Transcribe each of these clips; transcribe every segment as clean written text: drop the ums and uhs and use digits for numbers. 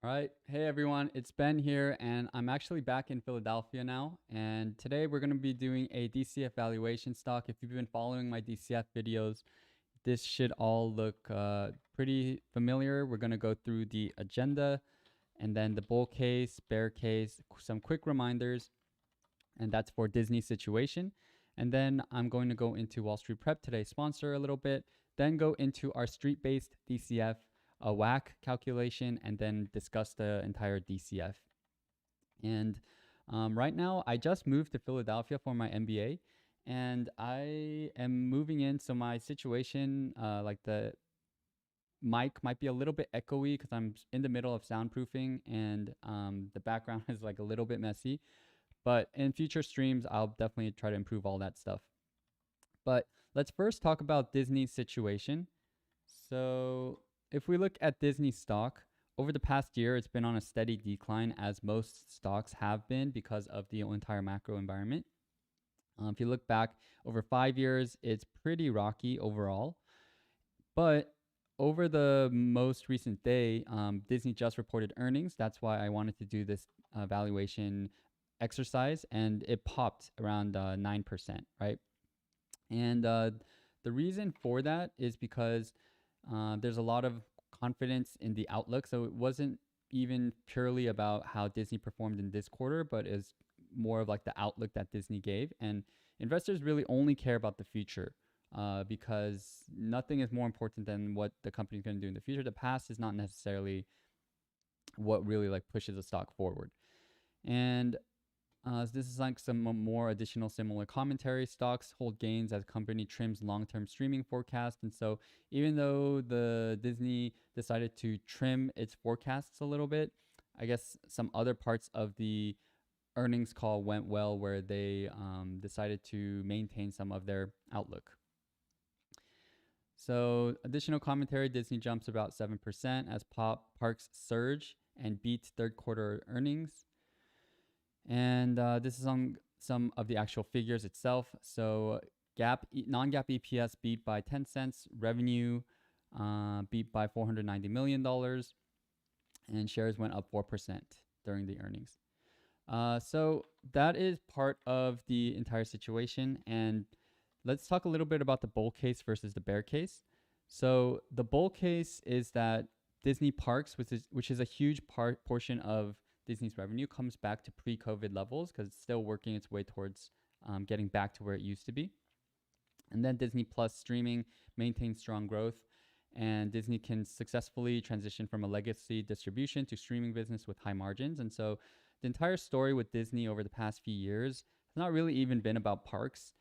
All right. Hey, everyone. It's Ben here, and I'm actually back in Philadelphia now. And today we're going to be doing a DCF valuation stock. If you've been following my DCF videos, this should all look pretty familiar. We're going to go through the agenda and then the bull case, bear case, some quick reminders, and that's for Disney situation. And then I'm going to go into Wall Street Prep, today's sponsor, a little bit, then go into our street-based DCF, a WACC calculation, and then discuss the entire DCF. And right now, I just moved to Philadelphia for my MBA, and I am moving in. So my situation, like the mic might be a little bit echoey because I'm in the middle of soundproofing, and the background is like a little bit messy. But in future streams, I'll definitely try to improve all that stuff. But let's first talk about Disney's situation. So if we look at Disney stock, over the past year, it's been on a steady decline, as most stocks have been because of the entire macro environment. If you look back over 5 years, it's pretty rocky overall. But over the most recent day, Disney just reported earnings. That's why I wanted to do this valuation exercise, and it popped around 9%, right? And the reason for that is because there's a lot of confidence in the outlook. So it wasn't even purely about how Disney performed in this quarter, but is more of like the outlook that Disney gave. And investors really only care about the future because nothing is more important than what the company is going to do in the future. The past is not necessarily what really like pushes a stock forward. And so this is like some more additional similar commentary. Stocks hold gains as company trims long-term streaming forecast. And so even though the Disney decided to trim its forecasts a little bit, I guess some other parts of the earnings call went well, where they decided to maintain some of their outlook. So additional commentary, Disney jumps about 7% as parks surge and beats third quarter earnings. And this is on some of the actual figures itself. So non-GAAP EPS beat by 10 cents, revenue beat by $490 million, and shares went up 4% during the earnings. So that is part of the entire situation. And let's talk a little bit about the bull case versus the bear case. So the bull case is that Disney Parks, which is a huge portion of Disney's revenue, comes back to pre-COVID levels because it's still working its way towards getting back to where it used to be. And then Disney Plus streaming maintains strong growth, and Disney can successfully transition from a legacy distribution to streaming business with high margins. And so the entire story with Disney over the past few years has not really even been about parks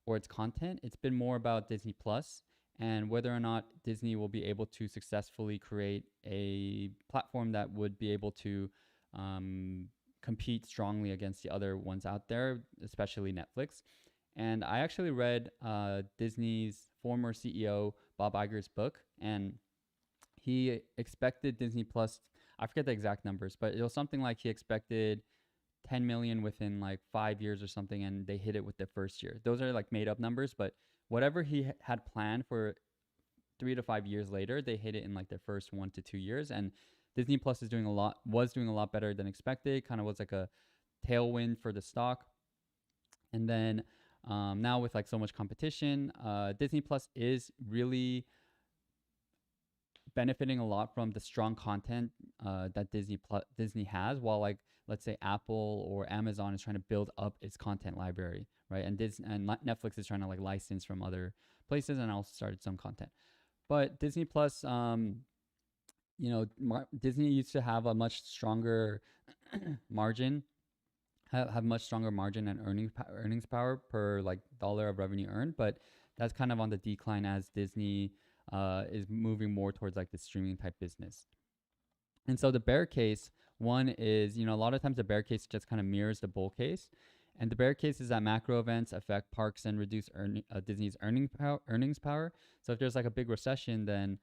or its content. It's been more about Disney Plus and whether or not Disney will be able to successfully create a platform that would be able to compete strongly against the other ones out there, especially Netflix. And I actually read Disney's former CEO, Bob Iger's book, and he expected Disney Plus, I forget the exact numbers, but it was something like he expected 10 million within like 5 years or something, and they hit it with the first year. Those are like made up numbers, but whatever he had planned for 3 to 5 years later, they hit it in like their first 1 to 2 years. And Disney Plus was doing a lot better than expected. Kind of was like a tailwind for the stock. And then now with like so much competition, Disney Plus is really benefiting a lot from the strong content that Disney has, while like let's say Apple or Amazon is trying to build up its content library, right? And Netflix is trying to like license from other places and also started some content. But Disney Plus, Disney used to have a much stronger margin, have much stronger margin and earnings power per like dollar of revenue earned, but that's kind of on the decline as Disney is moving more towards like the streaming type business. And so the bear case one is, a lot of times the bear case just kind of mirrors the bull case. And the bear case is that macro events affect parks and reduce Disney's earnings power. So if there's like a big recession, then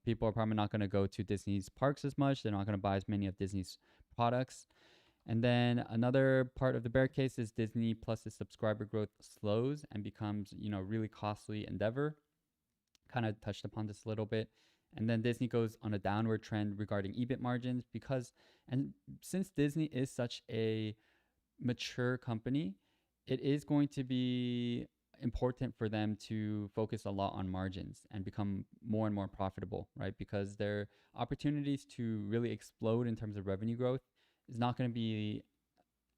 people are probably not going to go to Disney's parks as much. They're not going to buy as many of Disney's products. And then another part of the bear case is Disney Plus's subscriber growth slows and becomes, really costly endeavor. Kind of touched upon this a little bit. And then Disney goes on a downward trend regarding EBIT margins since Disney is such a mature company, it is going to be important for them to focus a lot on margins and become more and more profitable, right? Because their opportunities to really explode in terms of revenue growth is not going to be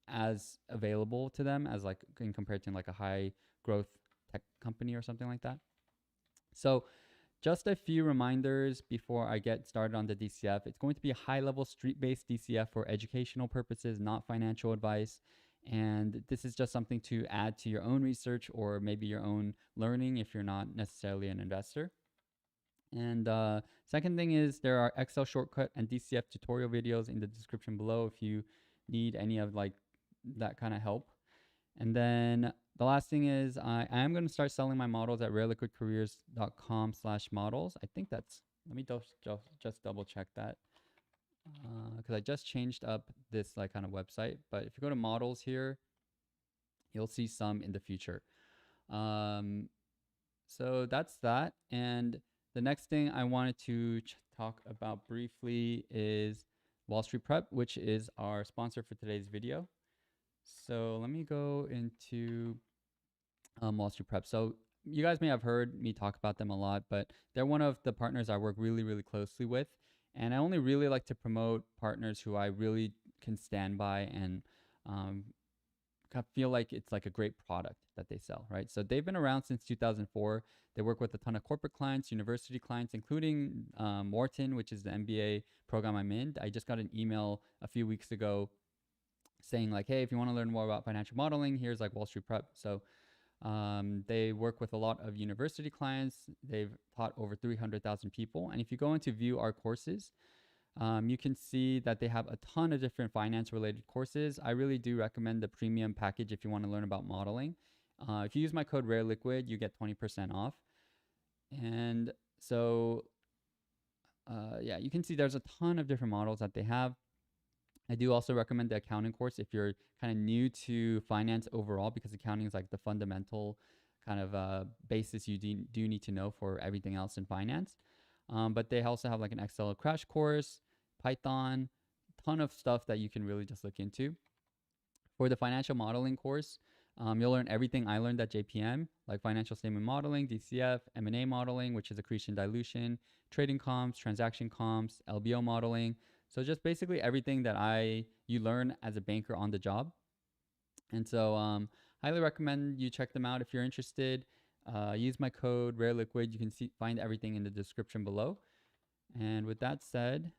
as available to them as like in compared to like a high growth tech company or something like that. So just a few reminders before I get started on the DCF. It's going to be a high-level street-based DCF for educational purposes, not financial advice. And this is just something to add to your own research or maybe your own learning if you're not necessarily an investor. And second thing is there are Excel shortcut and DCF tutorial videos in the description below if you need any of like that kind of help. And then the last thing is I am going to start selling my models at rareliquidcareers.com/models. I think that's, let me just double check that because I just changed up this like kind of website. But if you go to models here, you'll see some in the future. So that's that. And the next thing I wanted to talk about briefly is Wall Street Prep, which is our sponsor for today's video. So let me go into Wall Street Prep. So you guys may have heard me talk about them a lot, but they're one of the partners I work really, really closely with. And I only really like to promote partners who I really can stand by and feel like it's like a great product that they sell, right? So they've been around since 2004. They work with a ton of corporate clients, university clients, including Wharton, which is the MBA program I'm in. I just got an email a few weeks ago saying like, hey, if you want to learn more about financial modeling, here's like Wall Street Prep. So they work with a lot of university clients. They've taught over 300,000 people. And if you go into view our courses, you can see that they have a ton of different finance related courses. I really do recommend the premium package if you want to learn about modeling. If you use my code RareLiquid, you get 20% off. And so, yeah, you can see there's a ton of different models that they have. I do also recommend the accounting course if you're kind of new to finance overall, because accounting is like the fundamental kind of basis you do need to know for everything else in finance. But they also have like an Excel crash course, Python, ton of stuff that you can really just look into. For the financial modeling course, you'll learn everything I learned at JPM, like financial statement modeling, DCF, M&A modeling, which is accretion dilution, trading comps, transaction comps, LBO modeling. So just basically everything that you learn as a banker on the job. And so highly recommend you check them out if you're interested. Use my code RareLiquid. You can find everything in the description below. And with that said,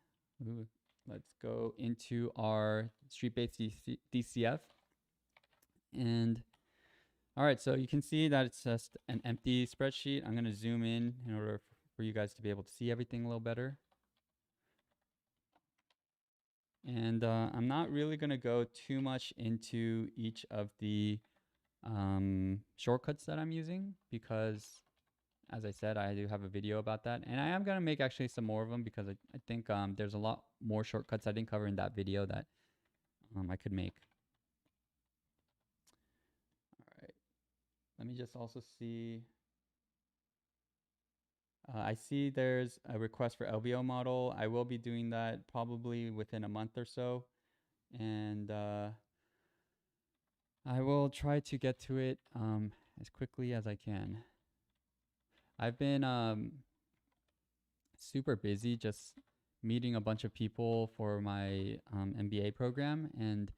let's go into our street-based DCF. And all right, so you can see that it's just an empty spreadsheet. I'm going to zoom in order for you guys to be able to see everything a little better. And I'm not really going to go too much into each of the shortcuts that I'm using because, as I said, I do have a video about that. And I am going to make actually some more of them because I think there's a lot more shortcuts I didn't cover in that video that I could make. All right. Let me just also see. I see there's a request for LBO model. I will be doing that probably within a month or so. And I will try to get to it as quickly as I can. I've been super busy just meeting a bunch of people for my MBA program, and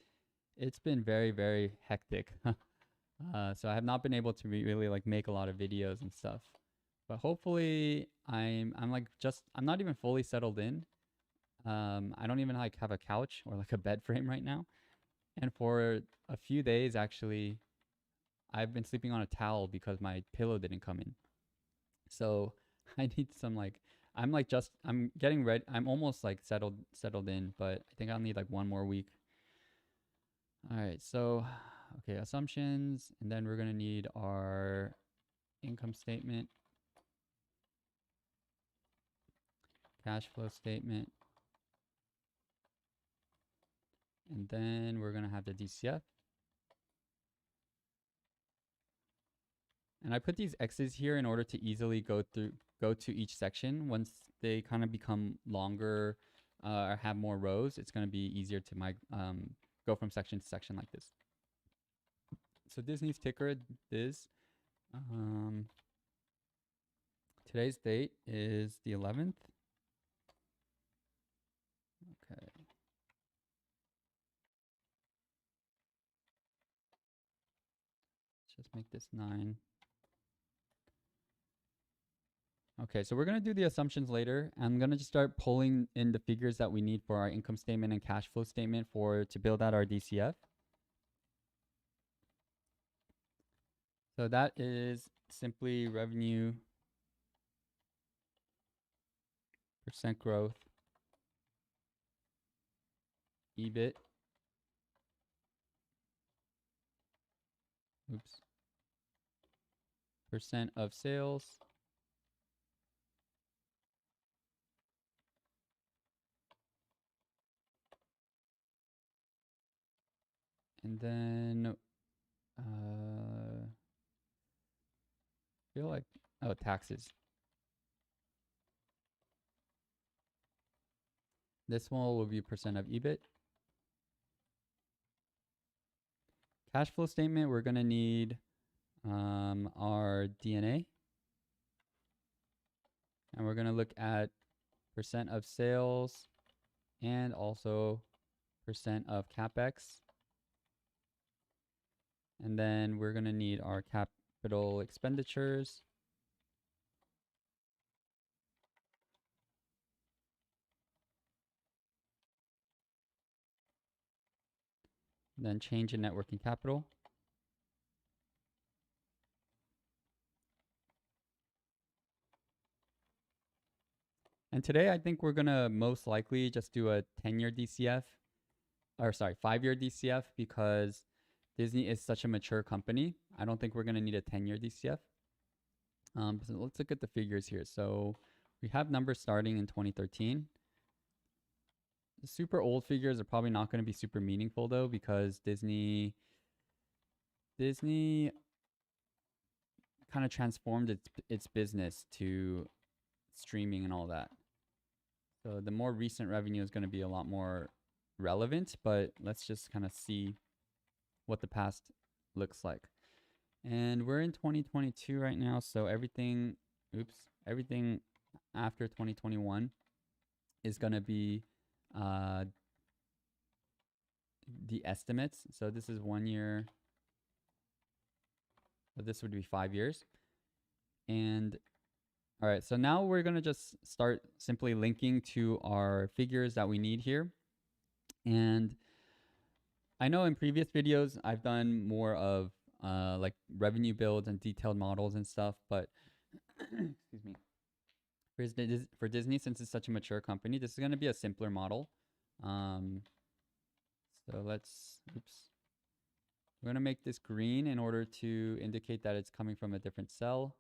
it's been very, very hectic. So I have not been able to really like make a lot of videos and stuff. But hopefully I'm not even fully settled in. I don't even like have a couch or like a bed frame right now. And for a few days actually, I've been sleeping on a towel because my pillow didn't come in. So I need some like I'm getting ready. I'm almost like settled in, but I think I'll need like one more week. All right, so okay, assumptions, and then we're gonna need our income statement, cash flow statement, and then we're gonna have the DCF. And I put these X's here in order to easily go to each section. Once they kind of become longer or have more rows, it's going to be easier to go from section to section like this. So Disney's ticker, Diz. Today's date is the 11th. Okay. Let's just make this 9. Okay, so we're going to do the assumptions later. I'm going to just start pulling in the figures that we need for our income statement and cash flow statement to build out our DCF. So that is simply revenue, percent growth, EBIT, percent of sales, and then feel like, oh, taxes. This one will be percent of EBIT. Cash flow statement, we're going to need our DNA. And we're going to look at percent of sales and also percent of CapEx. And then we're going to need our capital expenditures. And then change in net working capital. And today I think we're going to most likely just do a 10-year DCF, or sorry, 5-year DCF, because Disney is such a mature company. I don't think we're going to need a 10-year DCF. So let's look at the figures here. So we have numbers starting in 2013. The super old figures are probably not going to be super meaningful though, because Disney kind of transformed its business to streaming and all that. So the more recent revenue is going to be a lot more relevant, but let's just kind of see what the past looks like. And we're in 2022 right now, so everything after 2021 is going to be the estimates. So this is 1 year, but this would be 5 years. And all right, so now we're going to just start simply linking to our figures that we need here. And I know in previous videos, I've done more of like revenue builds and detailed models and stuff, but excuse me. For Disney, since it's such a mature company, this is going to be a simpler model. So we're going to make this green in order to indicate that it's coming from a different cell.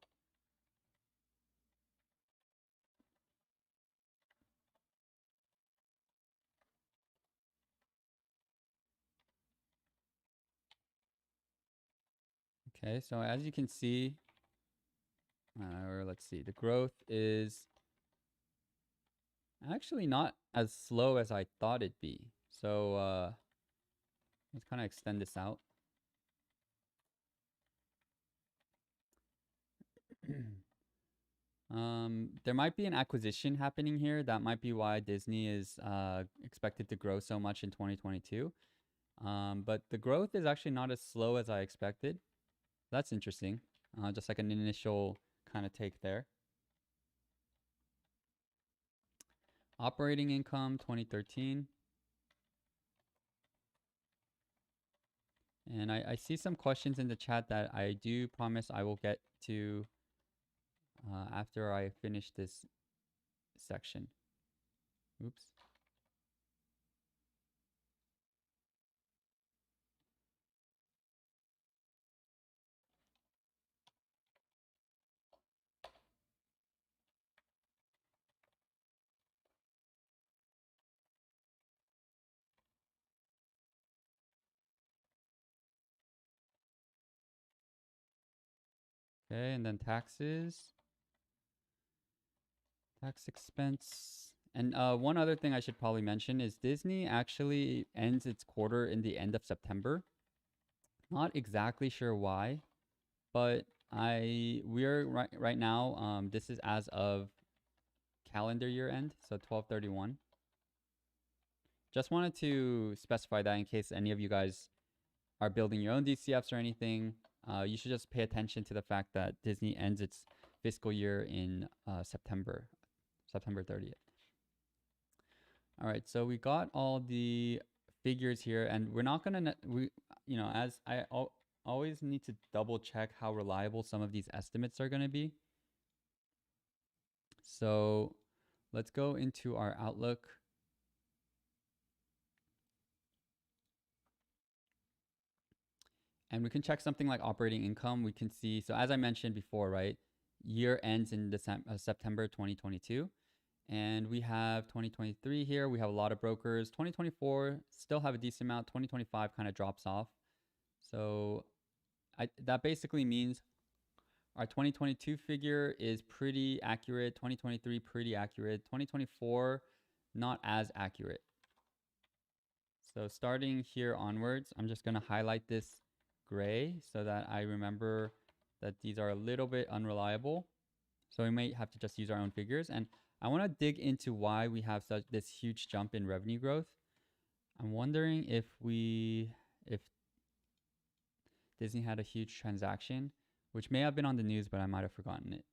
Okay, so as you can see, or let's see, the growth is actually not as slow as I thought it'd be. So let's kind of extend this out. There might be an acquisition happening here. That might be why Disney is expected to grow so much in 2022. But the growth is actually not as slow as I expected. That's interesting. Just like an initial kind of take there. Operating income 2013. And I see some questions in the chat that I do promise I will get to after I finish this section. Oops. Okay, and then taxes, tax expense. And one other thing I should probably mention is Disney actually ends its quarter in the end of September. Not exactly sure why, but we're right now. This is as of calendar year end, so 12/31. Just wanted to specify that in case any of you guys are building your own DCFs or anything. You should just pay attention to the fact that Disney ends its fiscal year in September 30th. All right, so we got all the figures here, and we're not gonna as I always need to double check how reliable some of these estimates are gonna be. So let's go into our Outlook. And we can check something like operating income. We can see, so as I mentioned before, right, year ends in September 2022. And we have 2023 here. We have a lot of brokers. 2024 still have a decent amount. 2025 kind of drops off. So that basically means our 2022 figure is pretty accurate. 2023 pretty accurate. 2024 not as accurate. So starting here onwards, I'm just going to highlight this gray so that I remember that these are a little bit unreliable. So we might have to just use our own figures. And I want to dig into why we have this huge jump in revenue growth. I'm wondering if Disney had a huge transaction, which may have been on the news, but I might have forgotten it.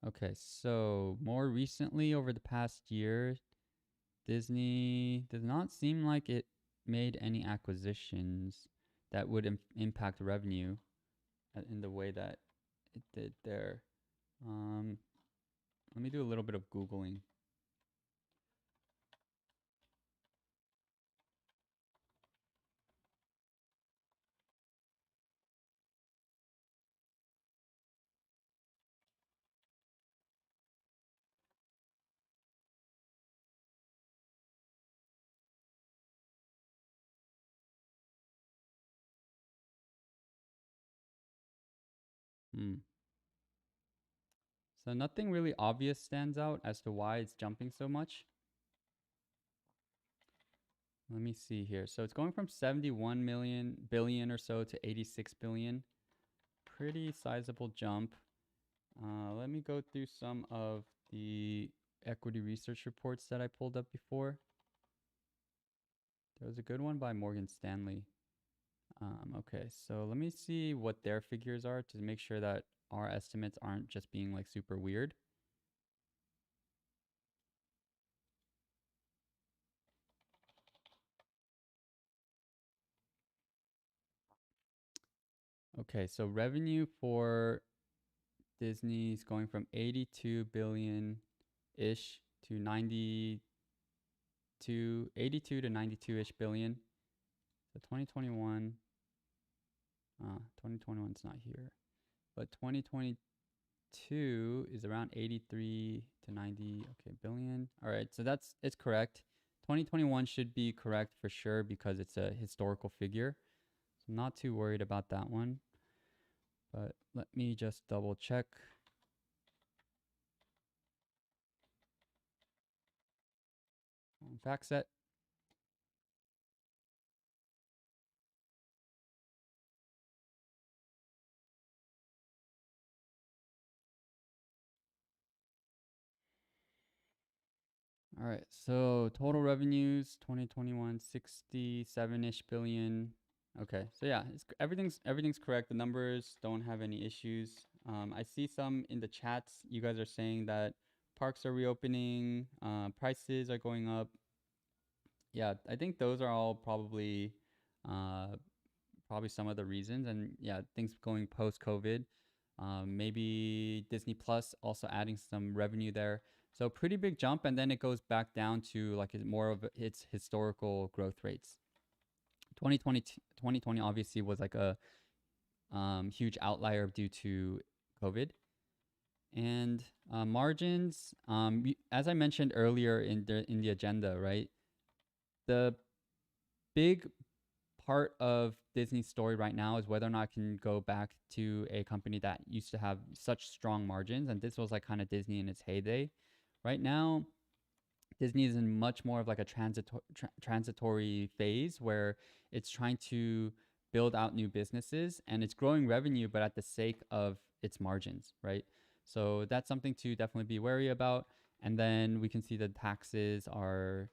Okay, so more recently over the past year, Disney does not seem like it made any acquisitions that would impact revenue in the way that it did there. Let me do a little bit of Googling. So nothing really obvious stands out as to why it's jumping so much. Let me see here. So it's going from 71 billion or so to 86 billion. Pretty sizable jump. Let me go through some of the equity research reports that I pulled up before. There was a good one by Morgan Stanley. Okay, so let me see what their figures are to make sure that our estimates aren't just being like super weird. Okay, so revenue for Disney's going from 82 billion-ish to 82 to 92-ish billion. So 2021, 2021's not here, but 2022 is around 83 to 90, okay, billion. All right, so it's correct. 2021 should be correct for sure because it's a historical figure. So I'm not too worried about that one. But let me just double check. Fact set. All right, so total revenues 2021 67-ish billion. Okay, so yeah, everything's correct. The numbers don't have any issues. I see some in the chats. You guys are saying that parks are reopening, prices are going up. Yeah, I think those are all probably some of the reasons. And yeah, things going post-COVID. Maybe Disney Plus also adding some revenue there. So pretty big jump, and then it goes back down to like more of its historical growth rates. 2020 obviously was like a huge outlier due to COVID. And margins, as I mentioned earlier in the agenda, right? the big part of Disney's story right now is whether or not it can go back to a company that used to have such strong margins, and this was like kind of Disney in its heyday. Right now, Disney is in much more of like a transitory phase where it's trying to build out new businesses and it's growing revenue, but at the sake of its margins, right? So that's something to definitely be wary about. And then we can see the taxes are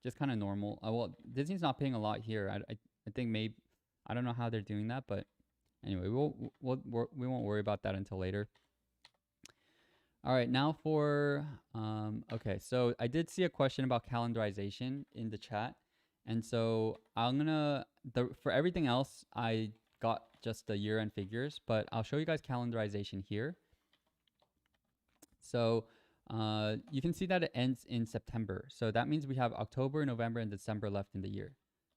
just kind of normal. Well, Disney's not paying a lot here. I think maybe I don't know how they're doing that, but anyway, we won't worry about that until later. All right, now for okay, so I did see a question about calendarization in the chat, and so I'm gonna for everything else I got just the year-end figures, but I'll show you guys calendarization here. So you can see that it ends in September. So that means we have October, November, and December left in the year.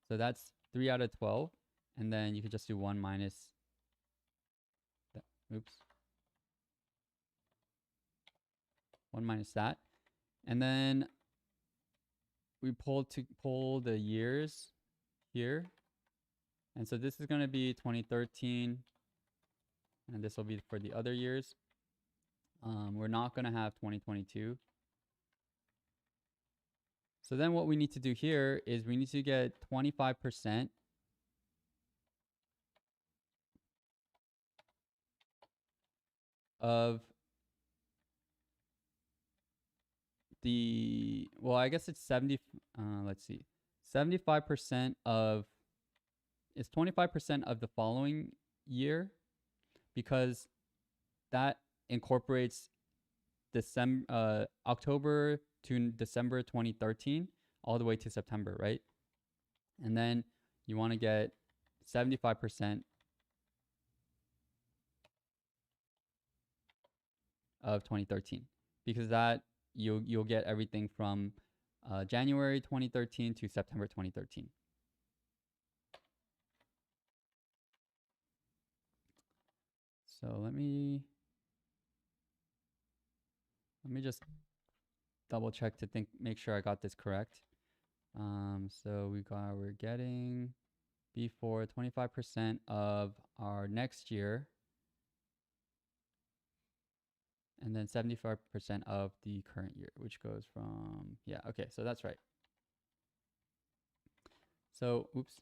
So that's 3 out of 12. And then you could just do 1 minus that. Oops. 1 minus that. And then we pull the years here. And so this is going to be 2013. And this will be for the other years. We're not going to have 2022. So then what we need to do here is we need to get 25% of the, well, I guess it's 70, let's see, 75% of, it's 25% of the following year because that incorporates December, October to December 2013 all the way to September, right? And then you want to get 75% of 2013 because that you'll get everything from January 2013 to September 2013. So let me just double check to make sure I got this correct. So we're getting before 25% of our next year, and then 75% of the current year, which goes from, yeah, okay, so that's right. So, oops,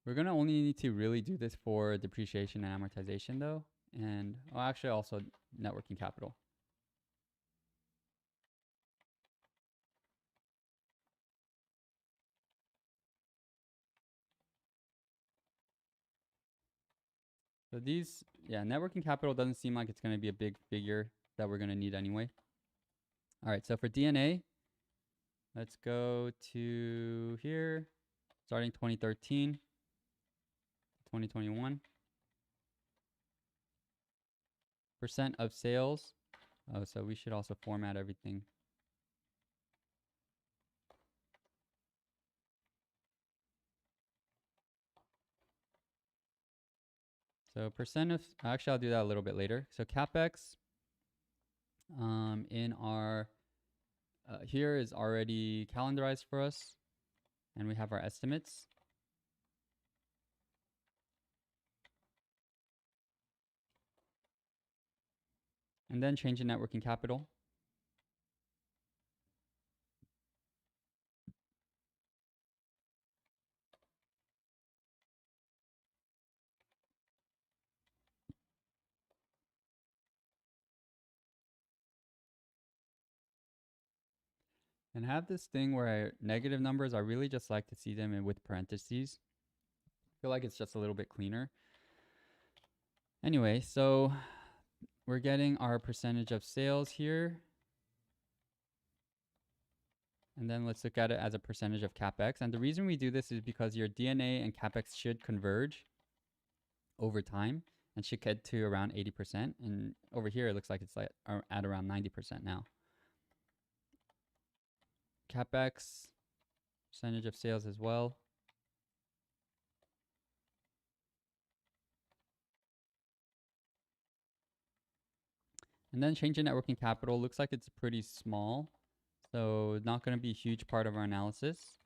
we're gonna only need to really do this for depreciation and amortization though, and actually also net working capital. So these, yeah, net working capital doesn't seem like it's gonna be a big figure that we're gonna need anyway. All right, so for DNA, let's go to here, starting 2013, 2021. Percent of sales. Oh, so we should also format everything. So percent of, actually I'll do that a little bit later. So CapEx in our, here is already calendarized for us. And we have our estimates. And then change in net working capital. And have this thing where negative numbers, I really just like to see them with parentheses. I feel like it's just a little bit cleaner. Anyway, so we're getting our percentage of sales here. And then let's look at it as a percentage of CapEx. And the reason we do this is because your DNA and CapEx should converge over time and should get to around 80%. And over here, it looks like it's like at around 90% now. CapEx, percentage of sales as well. And then change in net working capital looks like it's pretty small. So not going to be a huge part of our analysis.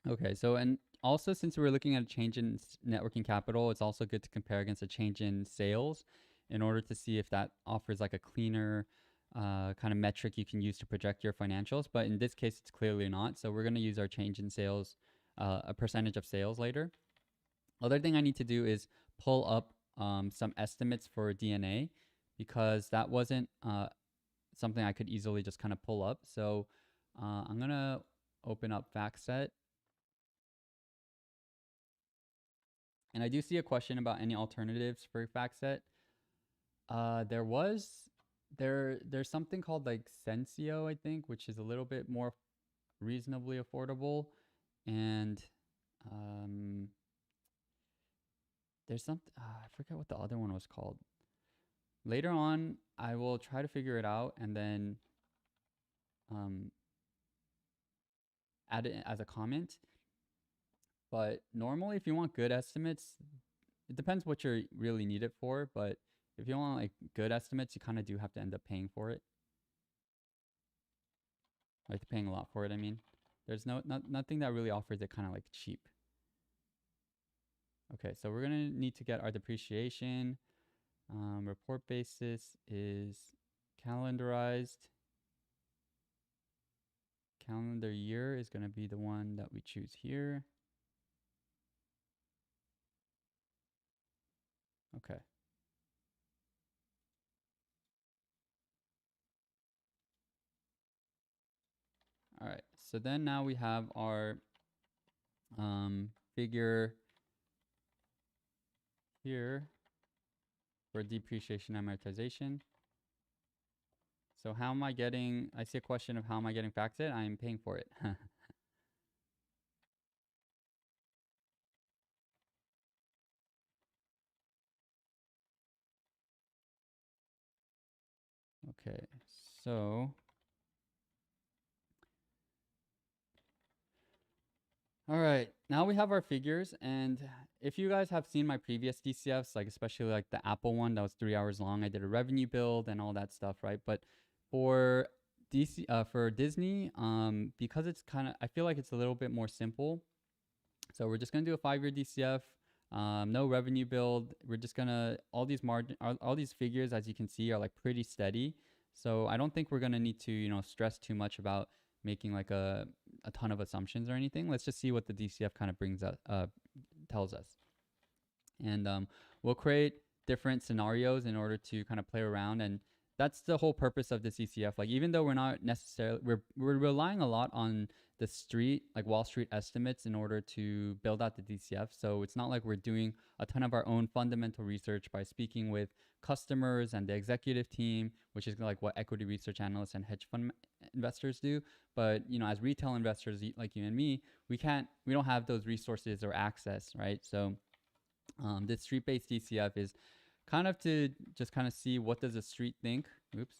Okay, so and also since we're looking at a change in net working capital, it's also good to compare against a change in sales in order to see if that offers like a cleaner kind of metric you can use to project your financials. But in this case, it's clearly not. So we're going to use our change in sales, a percentage of sales later. Other thing I need to do is pull up some estimates for DNA because that wasn't something I could easily just kind of pull up. So I'm going to open up FactSet. And I do see a question about any alternatives for FactSet. There's something called like Sensio, I think, which is a little bit more reasonably affordable. And there's something, I forget what the other one was called. Later on, I will try to figure it out and then add it as a comment. But normally, if you want good estimates, it depends what you really need it for. But if you want like good estimates, you kind of do have to end up paying for it. Like paying a lot for it, I mean. There's nothing that really offers it kind of like cheap. Okay, so we're going to need to get our depreciation. Report basis is calendarized. Calendar year is going to be the one that we choose here. Okay. All right. So then now we have our figure here for depreciation amortization. So how am I getting, I see a question of how am I getting FactSet? I am paying for it. Okay, so all right, now we have our figures, and if you guys have seen my previous DCFs, like especially like the Apple one that was 3 hours long, I did a revenue build and all that stuff, right? But for for Disney, because it's kind of, I feel like it's a little bit more simple. So we're just gonna do a 5-year DCF, no revenue build. We're just gonna all these figures, as you can see, are like pretty steady. So I don't think we're gonna need to stress too much about making like a ton of assumptions or anything. Let's just see what the DCF kind of tells us, and we'll create different scenarios in order to kind of play around. And that's the whole purpose of this DCF. Like even though we're not necessarily we're relying a lot on the street, like Wall Street estimates, in order to build out the DCF. So it's not like we're doing a ton of our own fundamental research by speaking with customers and the executive team, which is like what equity research analysts and hedge fund investors do. But as retail investors like you and me, we don't have those resources or access, right? So this street-based DCF is kind of to just kind of see what does the street think. Oops.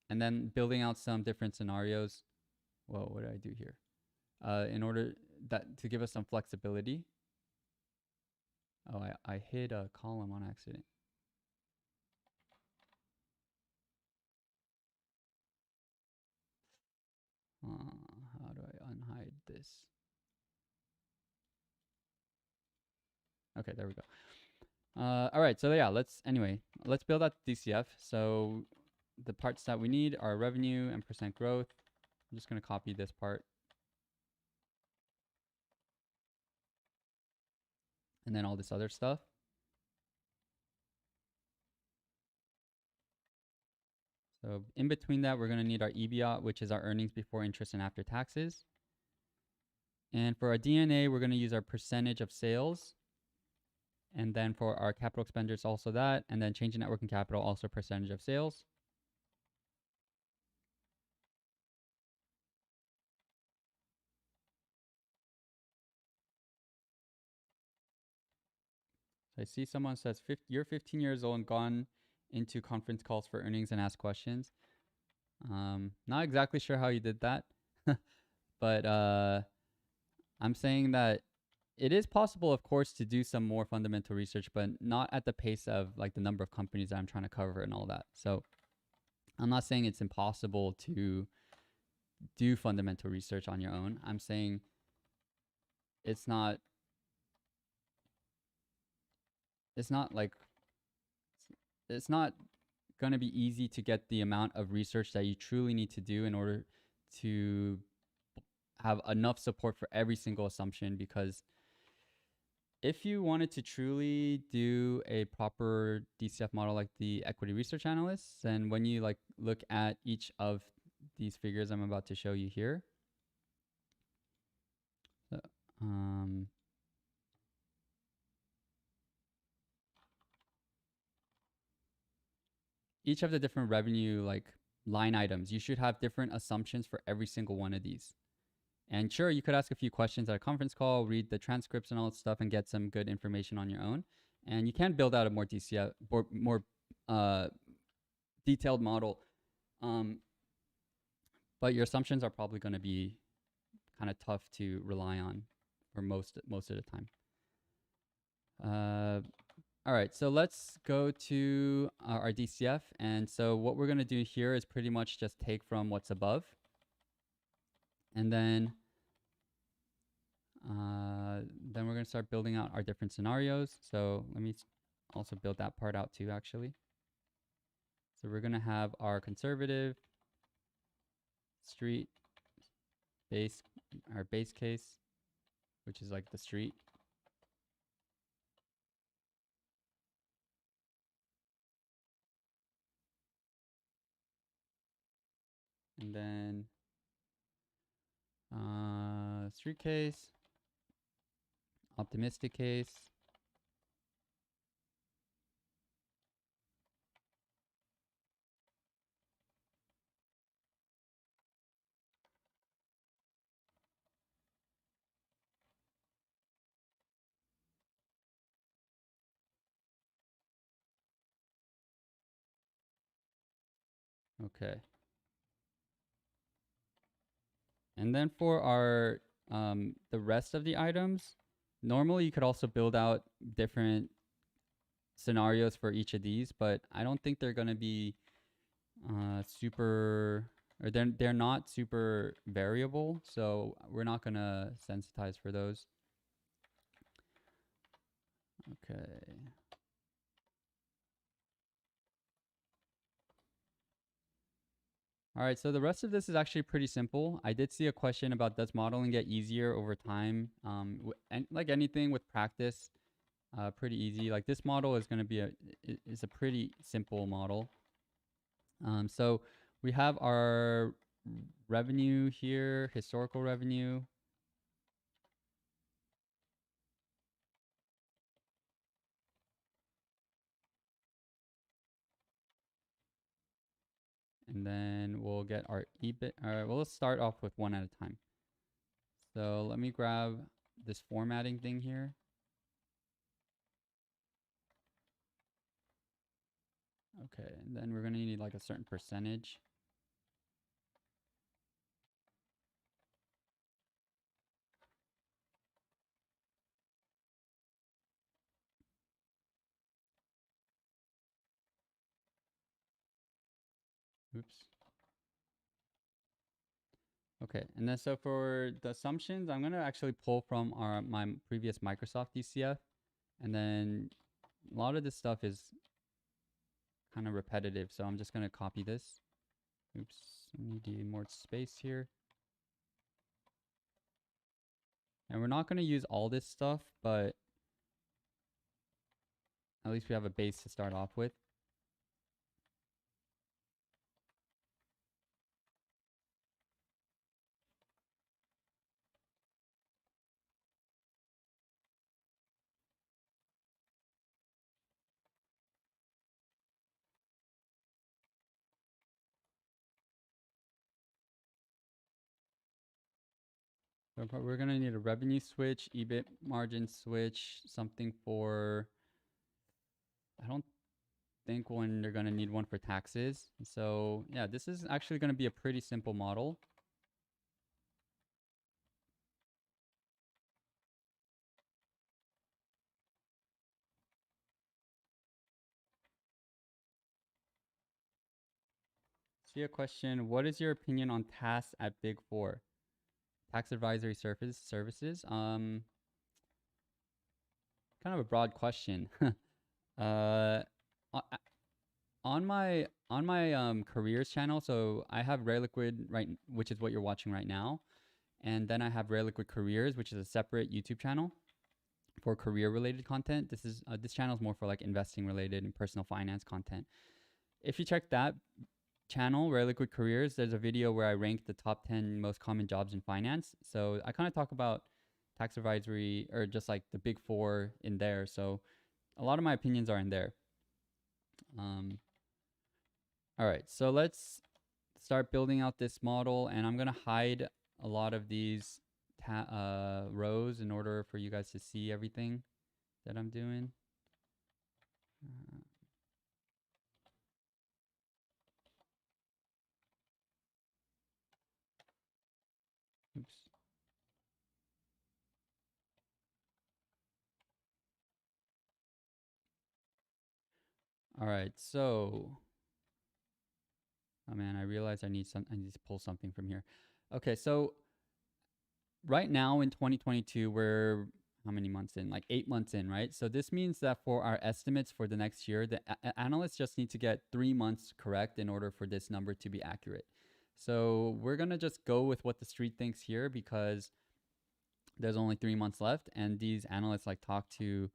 And then building out some different scenarios. Whoa, what did I do here? In order to give us some flexibility. Oh, I hit a column on accident. How do I unhide this? Okay, there we go. All right, so yeah, let's build out the DCF. So the parts that we need are revenue and percent growth. I'm just gonna copy this part. And then all this other stuff. So in between that, we're gonna need our EBIT, which is our earnings before interest and after taxes. And for our DNA, we're gonna use our percentage of sales. And then for our capital expenditures, also that. And then change in net working capital, also percentage of sales. So I see someone says, you're 15 years old and gone into conference calls for earnings and ask questions. Not exactly sure how you did that, but I'm saying that it is possible, of course, to do some more fundamental research, but not at the pace of like the number of companies that I'm trying to cover and all that. So I'm not saying it's impossible to do fundamental research on your own. I'm saying it's not like it's not going to be easy to get the amount of research that you truly need to do in order to have enough support for every single assumption, because if you wanted to truly do a proper DCF model like the equity research analysts, then when you like look at each of these figures I'm about to show you here, so, each of the different revenue like line items, you should have different assumptions for every single one of these. And sure, you could ask a few questions at a conference call, read the transcripts and all that stuff, and get some good information on your own. And you can build out a more DCF, more detailed model. But your assumptions are probably going to be kind of tough to rely on for most of the time. All right, so let's go to our DCF. And so what we're going to do here is pretty much just take from what's above. And then we're going to start building out our different scenarios. So let me also build that part out too, actually. So we're going to have our conservative, street, our base case, which is like the street. And then street case, optimistic case, okay. And then for our the rest of the items, normally you could also build out different scenarios for each of these, but I don't think they're going to be super, or they're not super variable, so we're not going to sensitize for those. Okay. All right, so the rest of this is actually pretty simple. I did see a question about, does modeling get easier over time? And like anything with practice, pretty easy. Like this model is going to be a pretty simple model. So we have our revenue here, historical revenue. And then we'll get our EBIT. All right, well, let's start off with one at a time. So let me grab this formatting thing here. Okay, and then we're going to need like a certain percentage. Oops. Okay, and then so for the assumptions, I'm going to actually pull from my previous Microsoft DCF. And then a lot of this stuff is kind of repetitive, so I'm just going to copy this. Oops, I need more space here. And we're not going to use all this stuff, but at least we have a base to start off with. So we're going to need a revenue switch, EBIT margin switch, something for I don't think when they're going to need one for taxes. So yeah, this is actually going to be a pretty simple model. See a question. What is your opinion on tasks at Big Four? Tax advisory services. Kind of a broad question. uh, on my careers channel, so I have Rare Liquid right, which is what you're watching right now, and then I have Rare Liquid Careers, which is a separate YouTube channel for career related content. This channel is more for like investing related and personal finance content. If you check that channel, Rare Liquid Careers, there's a video where I rank the top 10 most common jobs in finance. So I kind of talk about tax advisory or just like the big four in there. So a lot of my opinions are in there. All right, so let's start building out this model, and I'm gonna hide a lot of these rows in order for you guys to see everything that I'm doing. Oops. All right, so, oh man, I realized I need to pull something from here. Okay, so right now in 2022, we're how many months in? Like 8 months in, right? So this means that for our estimates for the next year, the analysts just need to get 3 months correct in order for this number to be accurate. So we're gonna just go with what the street thinks here because there's only 3 months left, and these analysts like talk to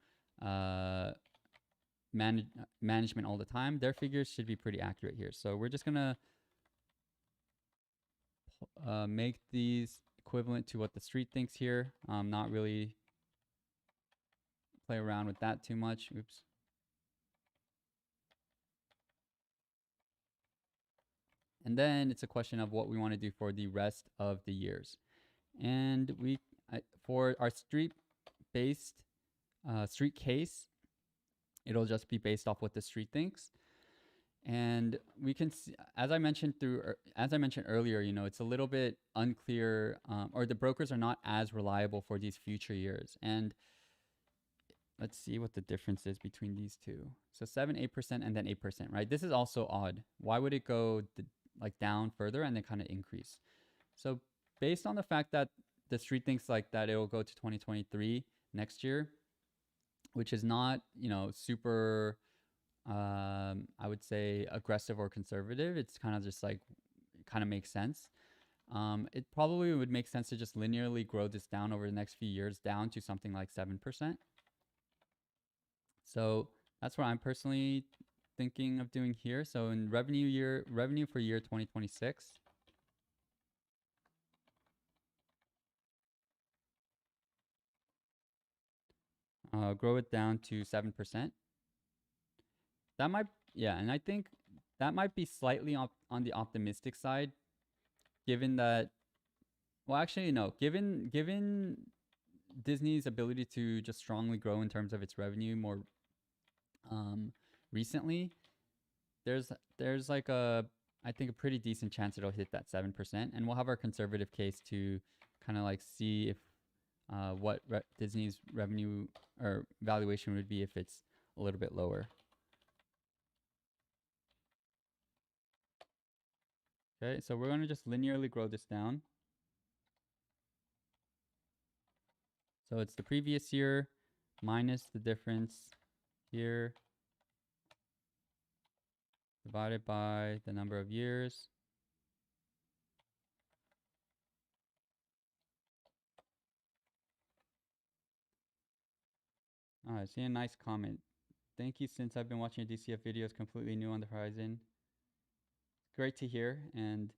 management all the time. Their figures should be pretty accurate here. So we're just gonna make these equivalent to what the street thinks here. Not really play around with that too much. Oops. And then it's a question of what we want to do for the rest of the years. And for our street-based street case, it'll just be based off what the street thinks. And we can see, as I mentioned earlier, you know, it's a little bit unclear, or the brokers are not as reliable for these future years. And let's see what the difference is between these two. So 7-8% and then 8%, right? This is also odd. Why would it go like down further and then kind of increase? So based on the fact that the street thinks like that it will go to 2023 next year, which is not, you know, super I would say aggressive or conservative. It's kind of just like, it kind of makes sense. It probably would make sense to just linearly grow this down over the next few years down to something like 7%. So that's what I'm personally thinking of doing here. So in revenue for year 2026, grow it down to 7%. That might, yeah, and I think that might be slightly on the optimistic side, given that, well, actually, no, given Disney's ability to just strongly grow in terms of its revenue more recently, there's like I think a pretty decent chance it'll hit that 7%, and we'll have our conservative case to kind of like see if what Disney's revenue or valuation would be if it's a little bit lower. Okay, so we're going to just linearly grow this down. So it's the previous year minus the difference here divided by the number of years. I see a nice comment. Thank you, since I've been watching your DCF videos, completely new on the horizon. Great to hear. And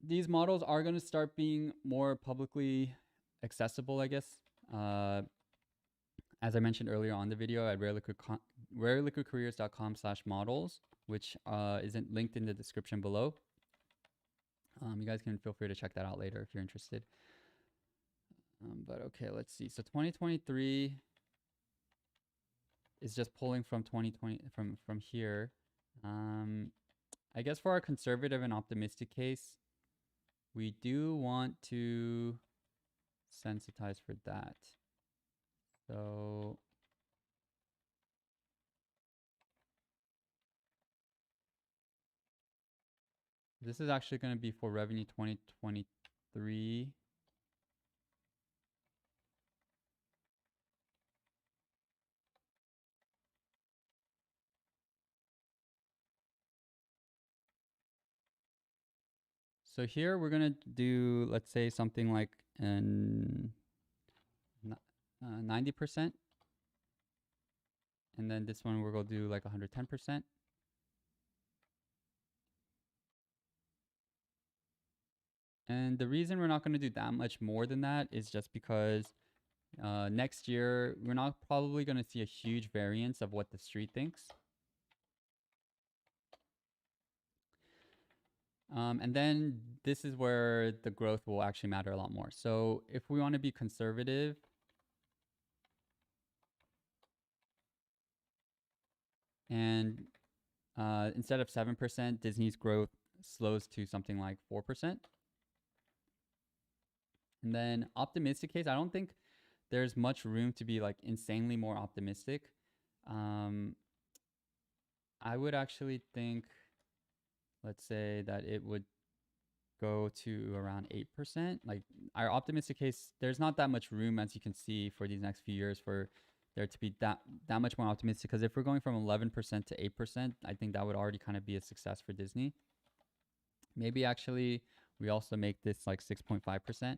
these models are going to start being more publicly accessible, I guess. As I mentioned earlier on the video at rareliquidcareers.com/models, which isn't linked in the description below. You guys can feel free to check that out later if you're interested. But okay, let's see. So 2023 is just pulling from 2020 from here. I guess for our conservative and optimistic case, we do want to sensitize for that. So this is actually going to be for revenue 2023. So here we're going to do, let's say, something like 90%. And then this one we're going to do like 110%. And the reason we're not going to do that much more than that is just because next year we're not probably going to see a huge variance of what the street thinks. And then this is where the growth will actually matter a lot more. So if we want to be conservative, and instead of 7%, Disney's growth slows to something like 4%. And then optimistic case, I don't think there's much room to be like insanely more optimistic. I would actually think, let's say that it would go to around 8%. Like our optimistic case, there's not that much room, as you can see, for these next few years for there to be that much more optimistic. Because if we're going from 11% to 8%, I think that would already kind of be a success for Disney. Maybe actually we also make this like 6.5%.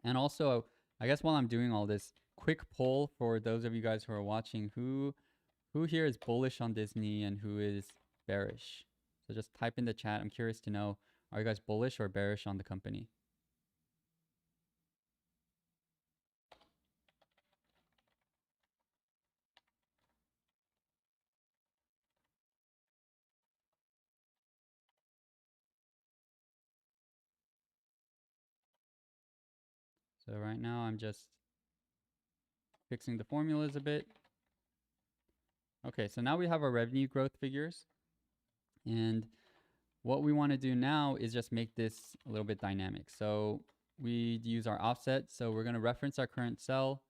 And also, I guess while I'm doing all this, quick poll for those of you guys who are watching, who here is bullish on Disney and who is bearish? So just type in the chat. I'm curious to know, are you guys bullish or bearish on the company? So right now I'm just fixing the formulas a bit. Okay, so now we have our revenue growth figures. And what we want to do now is just make this a little bit dynamic. So we use our offset. So we're going to reference our current cell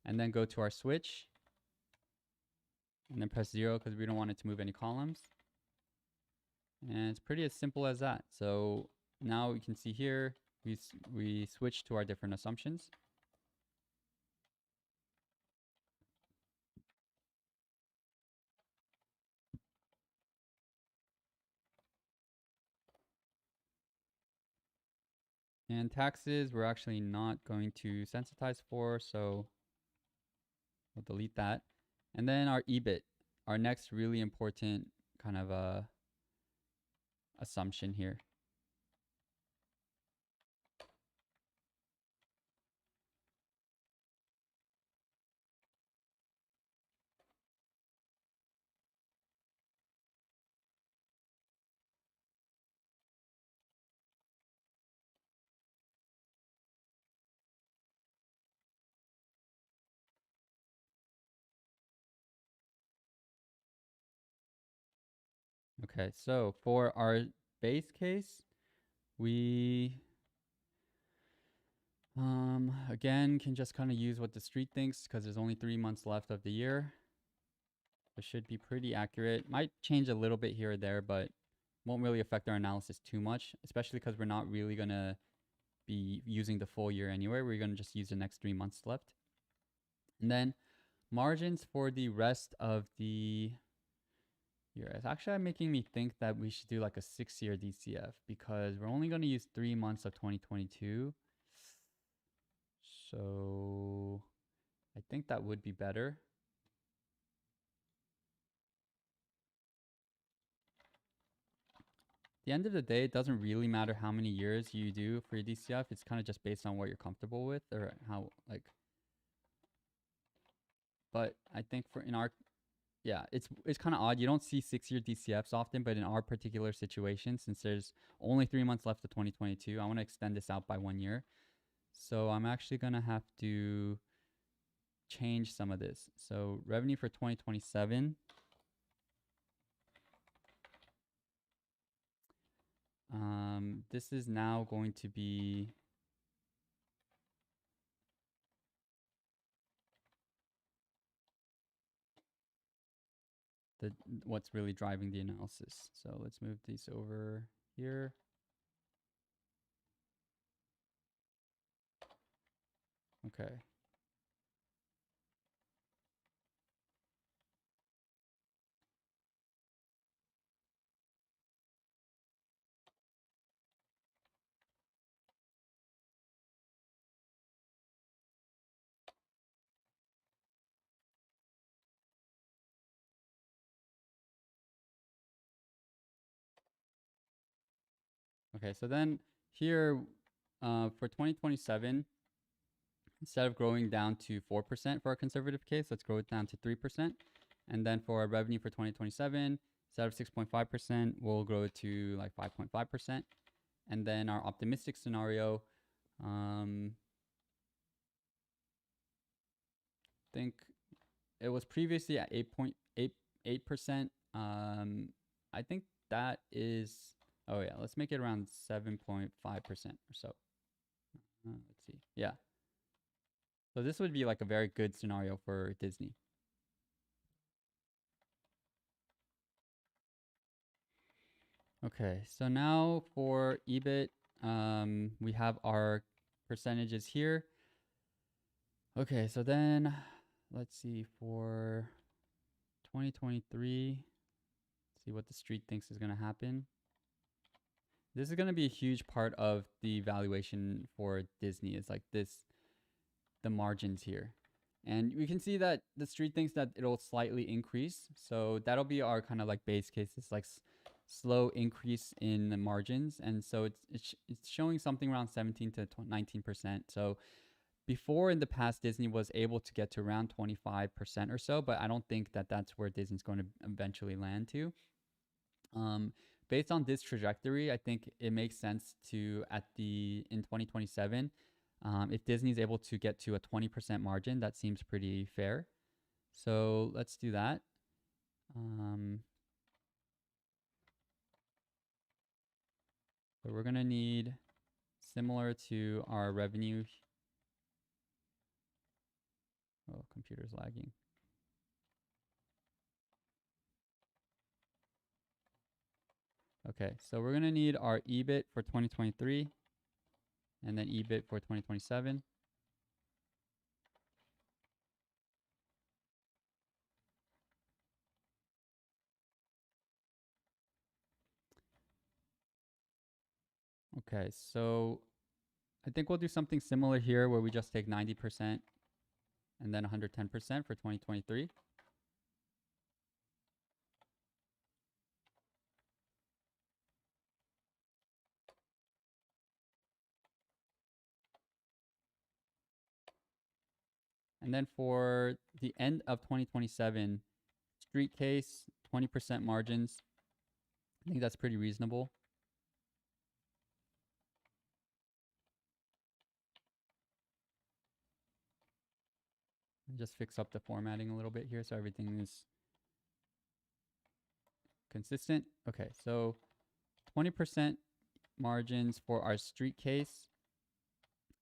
and then go to our switch and then press 0 because we don't want it to move any columns. And it's pretty as simple as that. So now you can see here, we switch to our different assumptions. And taxes, we're actually not going to sensitize for, so we'll delete that. And then our EBIT, our next really important kind of assumption here. Okay, so for our base case, we again can just kind of use what the street thinks because there's only 3 months left of the year. It should be pretty accurate. Might change a little bit here or there, but won't really affect our analysis too much, especially because we're not really going to be using the full year anyway. We're going to just use the next 3 months left. And then margins for the rest of the year. It's actually making me think that we should do like a 6-year DCF because we're only going to use 3 months of 2022. So I think that would be better. At the end of the day, it doesn't really matter how many years you do for your DCF. It's kind of just based on what you're comfortable with or how like. But I think for in our yeah, it's kind of odd. You don't see 6-year DCFs often, but in our particular situation, since there's only 3 months left of 2022, I want to extend this out by 1 year. So I'm actually gonna have to change some of this. So revenue for 2027. This is now going to be what's really driving the analysis. So let's move these over here. Okay. Okay, so then here for 2027, instead of growing down to 4% for our conservative case, let's grow it down to 3%. And then for our revenue for 2027, instead of 6.5%, we'll grow it to like 5.5%. And then our optimistic scenario, I think it was previously at 8.88%. I think that is, oh yeah, let's make it around 7.5% or so. Let's see. Yeah. So this would be like a very good scenario for Disney. Okay, so now for EBIT, we have our percentages here. Okay, so then let's see for 2023, see what the street thinks is going to happen. This is going to be a huge part of the valuation for Disney. It's like the margins here. And we can see that the street thinks that it'll slightly increase. So that'll be our kind of like base case. It's like slow increase in the margins. And so it's showing something around 17 to 19%. So before in the past, Disney was able to get to around 25% or so, but I don't think that that's where Disney's going to eventually land to. Based on this trajectory, I think it makes sense to in 2027, if Disney is able to get to a 20% margin, that seems pretty fair. So let's do that. So we're going to need, similar to our revenue. Oh, computer's lagging. Okay, so we're going to need our EBIT for 2023 and then EBIT for 2027. Okay, so I think we'll do something similar here where we just take 90% and then 110% for 2023. And then for the end of 2027, street case, 20% margins. I think that's pretty reasonable. And just fix up the formatting a little bit here so everything is consistent. Okay, so 20% margins for our street case,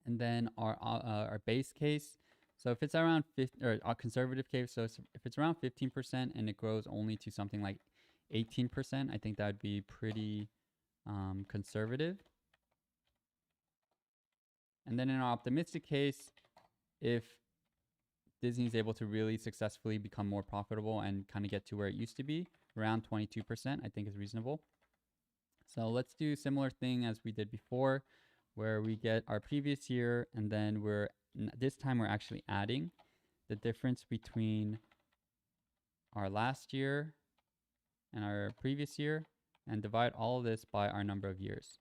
and then our base case. So if it's around 50, or our conservative case, so if it's around 15% and it grows only to something like 18%, I think that would be pretty conservative. And then in our optimistic case, if Disney is able to really successfully become more profitable and kind of get to where it used to be, around 22%, I think is reasonable. So let's do a similar thing as we did before, where we get our previous year, and then this time we're actually adding the difference between our last year and our previous year, and divide all of this by our number of years.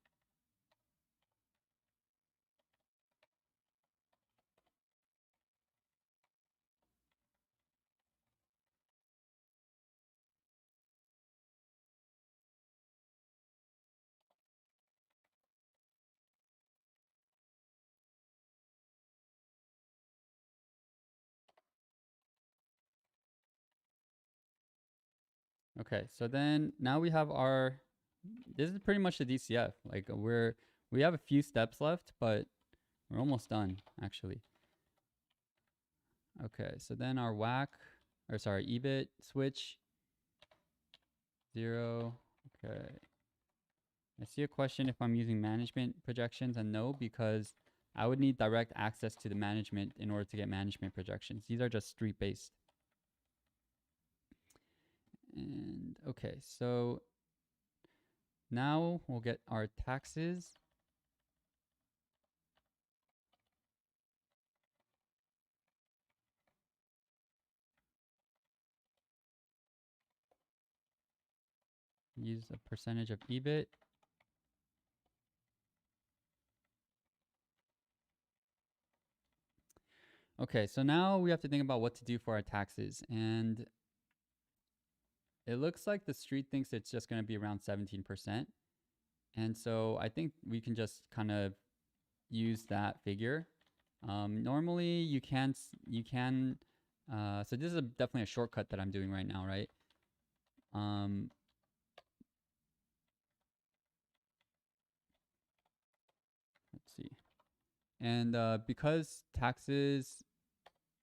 Okay, so then now we have our, this is pretty much the DCF. Like we have a few steps left, but we're almost done actually. Okay, so then our WACC, or sorry, EBIT switch, 0. Okay. I see a question if I'm using management projections, and no, because I would need direct access to the management in order to get management projections. These are just street based. And okay, so now we'll get our taxes. Use a percentage of EBIT. Okay, so now we have to think about what to do for our taxes. And it looks like the street thinks it's just going to be around 17%. And so I think we can just kind of use that figure. Normally you can, so this is definitely a shortcut that I'm doing right now, right? Let's see. And because taxes,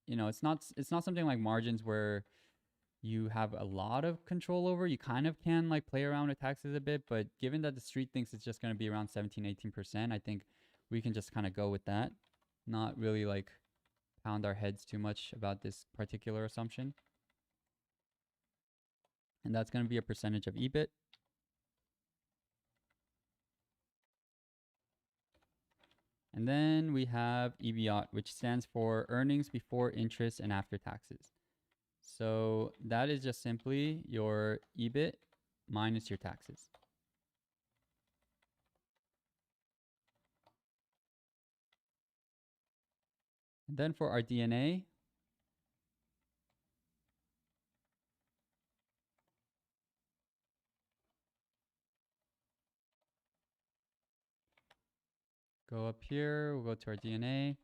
you know, it's not something like margins where you have a lot of control over. You kind of can like play around with taxes a bit, but given that the street thinks it's just going to be around 17-18%, I think we can just kind of go with that, not really like pound our heads too much about this particular assumption. And that's going to be a percentage of EBIT. And then we have EBIT, which stands for earnings before interest and after taxes. So that is just simply your EBIT minus your taxes. And then for our DNA, go up here, we'll go to our DNA,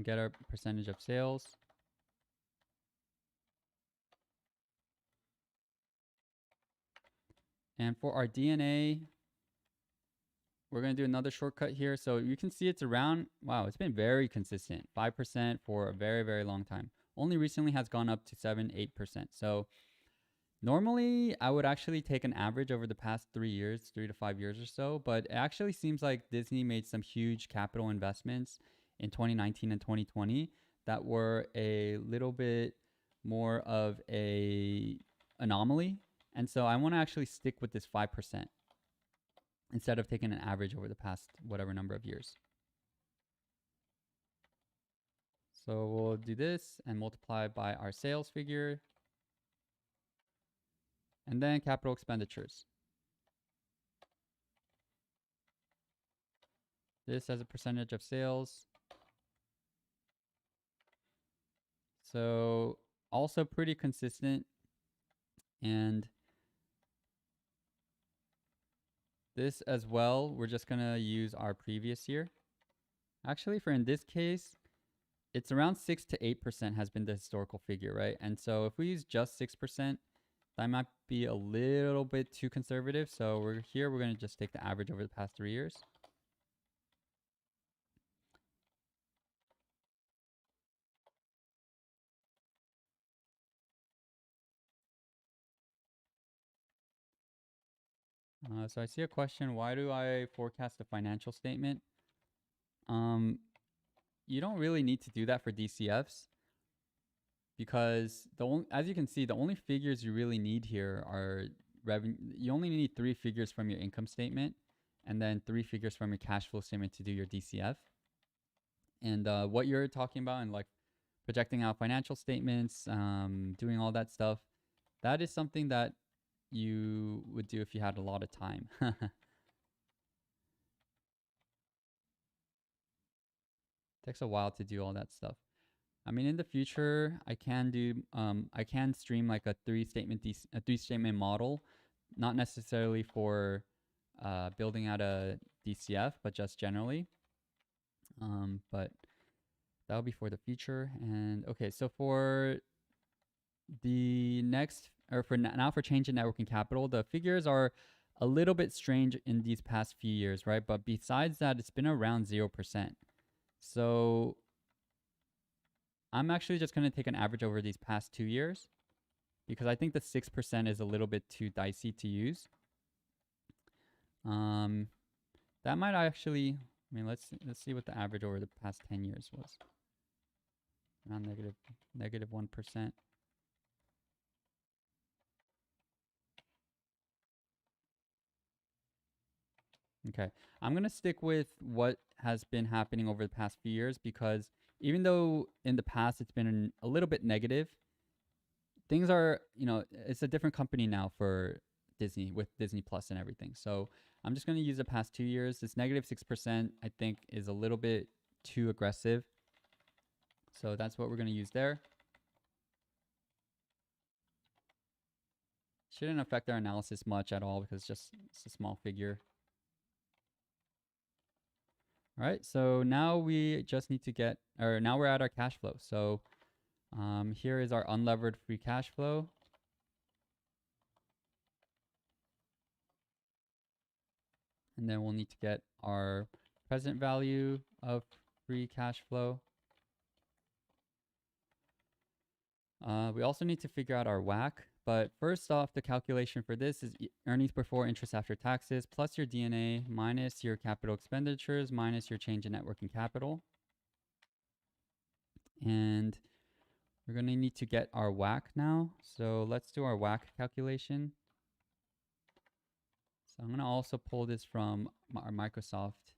get our percentage of sales. And for our DNA, we're going to do another shortcut here. So you can see it's around, wow, it's been very consistent, 5% for a very, very long time. Only recently has gone up to 7-8%. So normally I would actually take an average over the past 3 years, 3 to 5 years or so, but it actually seems like Disney made some huge capital investments in 2019 and 2020 that were a little bit more of a anomaly. And so I want to actually stick with this 5% instead of taking an average over the past whatever number of years. So we'll do this and multiply by our sales figure. And then capital expenditures. This as a percentage of sales. So also pretty consistent. And this as well, we're just going to use our previous year. Actually, for in this case, it's around 6 to 8% has been the historical figure, right? And so if we use just 6%, that might be a little bit too conservative. So we're going to just take the average over the past 3 years. So I see a question, why do I forecast a financial statement? You don't really need to do that for DCFs because as you can see, the only figures you really need here are revenue. You only need 3 figures from your income statement and then 3 figures from your cash flow statement to do your DCF. And what you're talking about and like projecting out financial statements, doing all that stuff, that is something that you would do if you had a lot of time. Takes a while to do all that stuff. I mean, in the future, I can stream like a 3-statement model, not necessarily for building out a DCF, but just generally. But that'll be for the future. And okay, so for the next or for now for change in net working capital, the figures are a little bit strange in these past few years, right? But besides that, it's been around 0%. So I'm actually just going to take an average over these past 2 years because I think the 6% is a little bit too dicey to use. That might actually, I mean, let's see what the average over the past 10 years was. Around negative 1%. Okay, I'm going to stick with what has been happening over the past few years because even though in the past it's been a little bit negative, things are, it's a different company now for Disney with Disney Plus and everything. So I'm just going to use the past 2 years. This negative 6% I think is a little bit too aggressive. So that's what we're going to use there. Shouldn't affect our analysis much at all because it's a small figure. All right, so now we just need to get, or now we're at our cash flow. So here is our unlevered free cash flow. And then we'll need to get our present value of free cash flow. We also need to figure out our WACC. But first off, the calculation for this is earnings before interest after taxes plus your D&A minus your capital expenditures minus your change in net working capital. And we're going to need to get our WACC now. So let's do our WACC calculation. So I'm going to also pull this from our Microsoft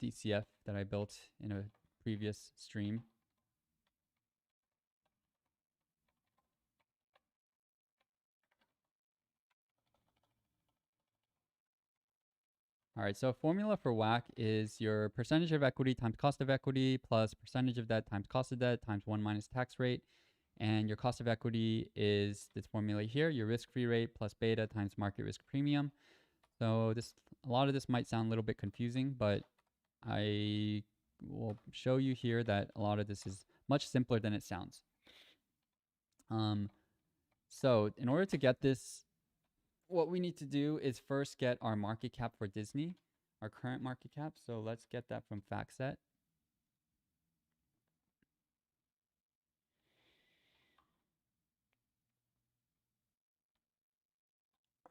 DCF that I built in a previous stream. All right, so formula for WACC is your percentage of equity times cost of equity plus percentage of debt times cost of debt times 1 minus tax rate. And your cost of equity is this formula here, your risk-free rate plus beta times market risk premium. So a lot of this might sound a little bit confusing, but I will show you here that a lot of this is much simpler than it sounds. So in order to get this, what we need to do is first get our market cap for Disney, our current market cap. So let's get that from FactSet.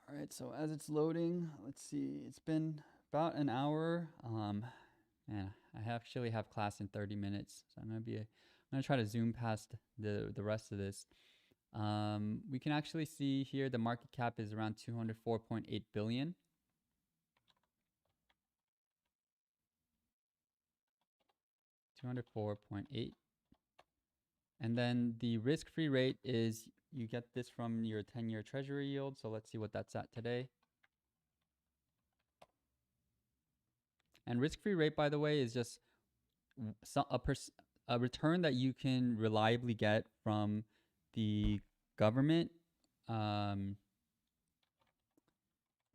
All right, so as it's loading, let's see, it's been about an hour. Man, I actually have class in 30 minutes, so I'm gonna try to zoom past the rest of this. We can actually see here the market cap is around 204.8 billion. $204.8. And then the risk-free rate is, you get this from your 10-year treasury yield. So let's see what that's at today. And risk-free rate, by the way, is just a return that you can reliably get from the government, or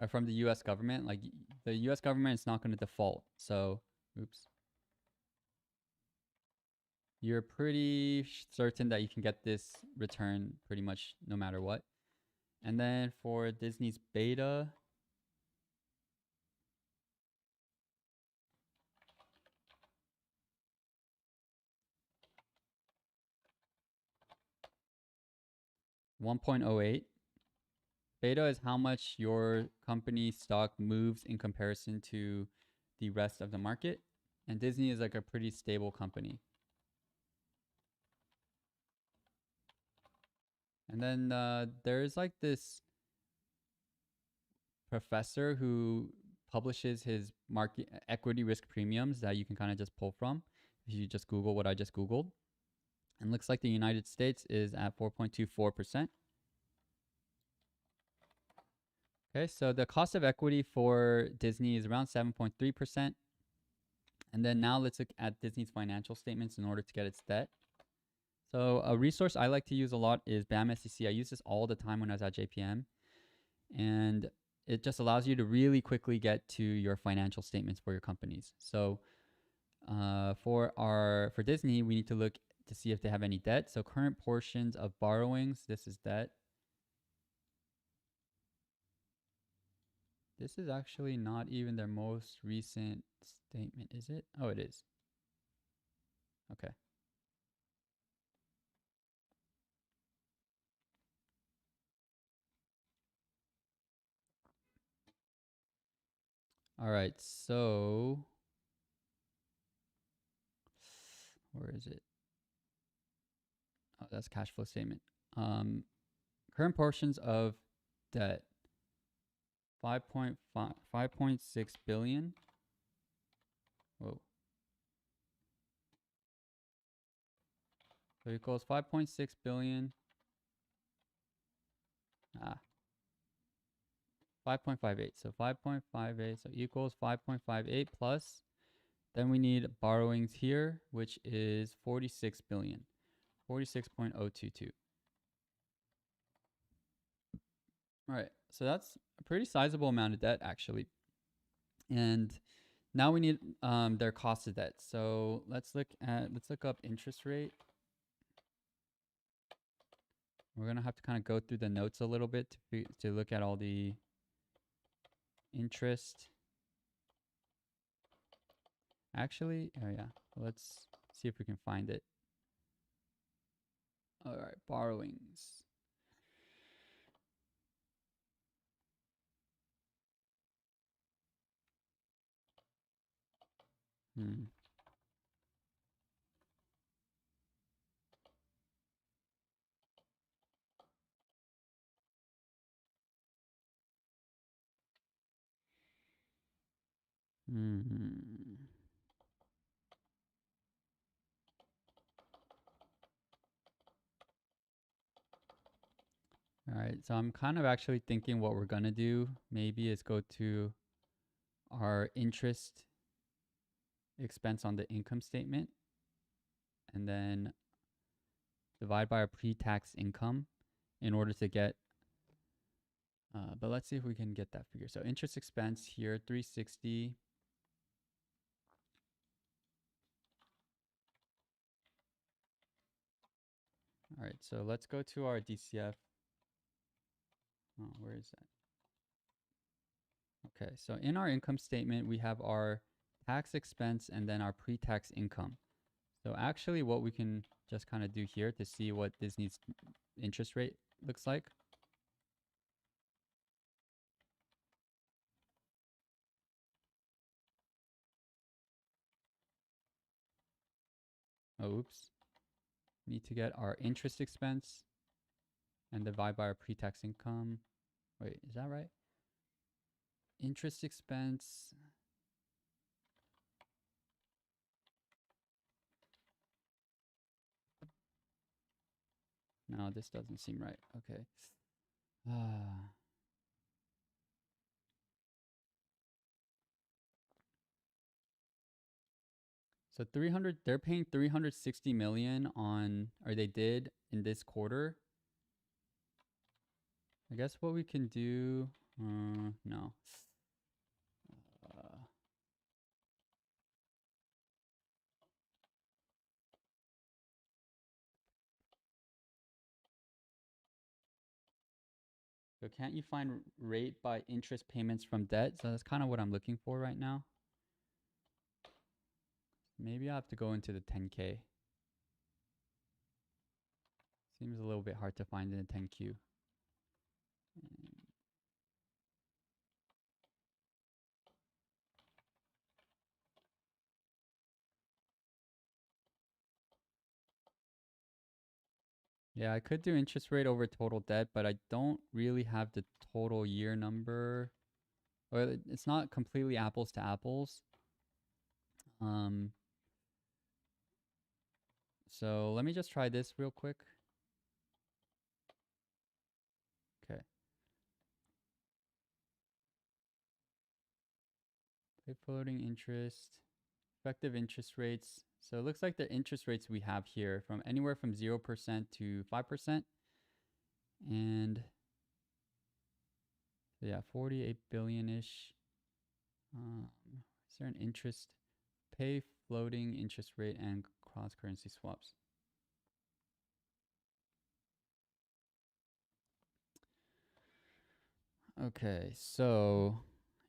from the U.S. government. Like the U.S. government is not going to default. So, oops. You're pretty certain that you can get this return pretty much no matter what. And then for Disney's beta, $1.08. Beta is how much your company stock moves in comparison to the rest of the market. And Disney is like a pretty stable company. And then there's like this professor who publishes his market equity risk premiums that you can kind of just pull from if you just Google what I just Googled. And looks like the United States is at 4.24%. Okay, so the cost of equity for Disney is around 7.3%. And then now let's look at Disney's financial statements in order to get its debt. So a resource I like to use a lot is BAM SEC. I use this all the time when I was at JPM. And it just allows you to really quickly get to your financial statements for your companies. So for Disney, we need to look to see if they have any debt. So current portions of borrowings, this is debt. This is actually not even their most recent statement, is it? Oh, it is. Okay. All right, so where is it? Oh, that's cash flow statement. Current portions of debt 5.6 billion. Whoa. So equals 5.6 billion. 5.58. So 5.58. So equals 5.58 plus. Then we need borrowings here, which is 46 billion. 46.022. All right. So that's a pretty sizable amount of debt, actually. And now we need their cost of debt. So let's look up interest rate. We're gonna have to kind of go through the notes a little bit to look at all the interest. Actually, oh yeah, let's see if we can find it. All right, borrowings. Hmm. Hmm. All right, so I'm kind of actually thinking what we're gonna do maybe is go to our interest expense on the income statement and then divide by our pre-tax income in order to get, but let's see if we can get that figure. So interest expense here, 360. All right, so let's go to our DCF. Oh, where is that? Okay, so in our income statement, we have our tax expense and then our pre-tax income. So actually what we can just kind of do here to see what Disney's interest rate looks like. Oh, oops. Need to get our interest expense and divide by our pre-tax income. Wait, is that right? Interest expense. No, this doesn't seem right. Okay. So 300, they're paying 360 million on, or they did in this quarter. I guess what we can do, no. So can't you find rate by interest payments from debt? So that's kind of what I'm looking for right now. Maybe I have to go into the 10K. Seems a little bit hard to find in the 10Q. Yeah, I could do interest rate over total debt, but I don't really have the total year number. Or it's not completely apples to apples. So let me just try this real quick. Okay. Pay floating interest, effective interest rates. So it looks like the interest rates we have here from anywhere from 0% to 5%. And so yeah, 48 billion-ish. Is there an interest? Pay floating interest rate and cross currency swaps. Okay, so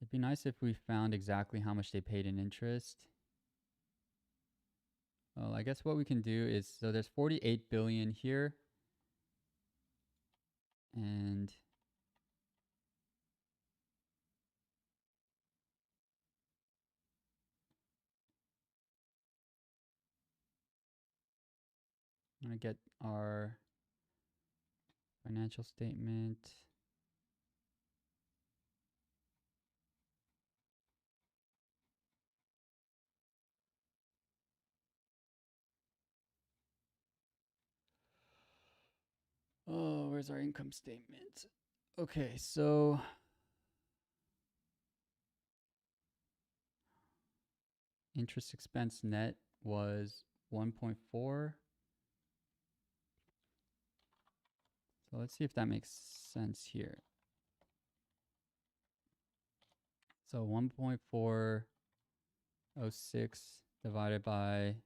It'd be nice if we found exactly how much they paid in interest. Well, I guess what we can do is, so there's 48 billion here, and I'm gonna get our financial statement. Oh, where's our income statement? Okay, so interest expense net was 1.4. So let's see if that makes sense here. So 1.406 divided by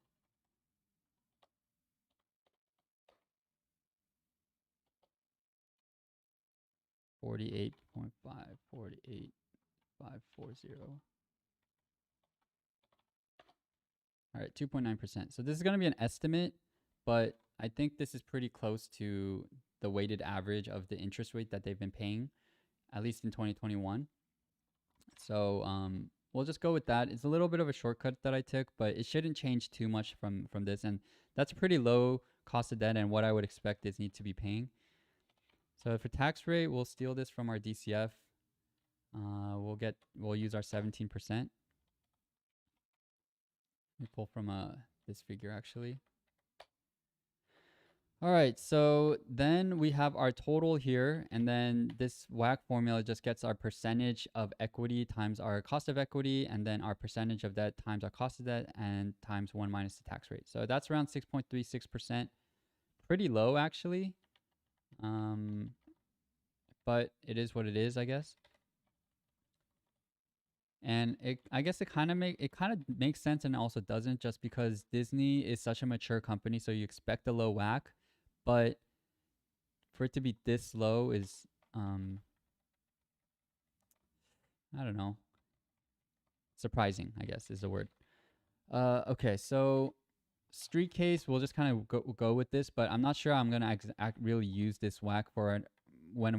48.5, 48,540. All right, 2.9%. So this is going to be an estimate, but I think this is pretty close to the weighted average of the interest rate that they've been paying, at least in 2021. So we'll just go with that. It's a little bit of a shortcut that I took, but it shouldn't change too much from this. And that's a pretty low cost of debt and what I would expect Disney to be paying. So for tax rate, we'll steal this from our DCF. We'll use our 17%. We pull from this figure actually. All right, so then we have our total here, and then this WACC formula just gets our percentage of equity times our cost of equity, and then our percentage of debt times our cost of debt, and times 1 minus the tax rate. So that's around 6.36%. Pretty low, actually. But it is what it is, I guess. And I guess it kind of makes sense and also doesn't, just because Disney is such a mature company, so you expect a low WACC, but for it to be this low is I don't know, surprising, I guess is the word. Okay, so street case, we'll just kind of go with this, but I'm not sure I'm gonna really use this WACC for when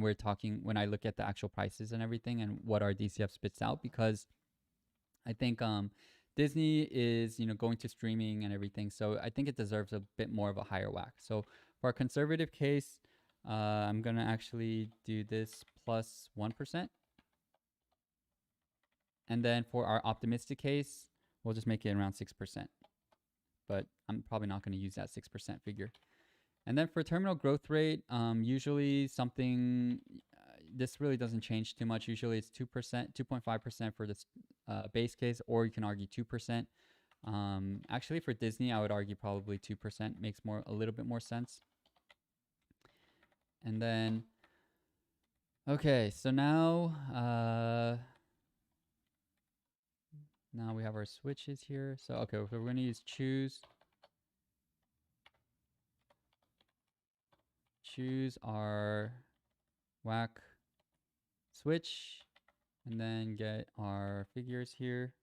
I look at the actual prices and everything and what our DCF spits out, because I think Disney is going to streaming and everything, so I think it deserves a bit more of a higher WACC. So for our conservative case, I'm gonna actually do this plus 1%. And then for our optimistic case, we'll just make it around 6%. But I'm probably not going to use that 6% figure. And then for terminal growth rate, usually something, this really doesn't change too much. Usually it's 2%, 2.5% for this base case, or you can argue 2%. Actually, for Disney, I would argue probably 2% makes a little bit more sense. And then, okay, so now we have our switches here. So, okay, so we're going to use choose. Choose our WACC switch, and then get our figures here.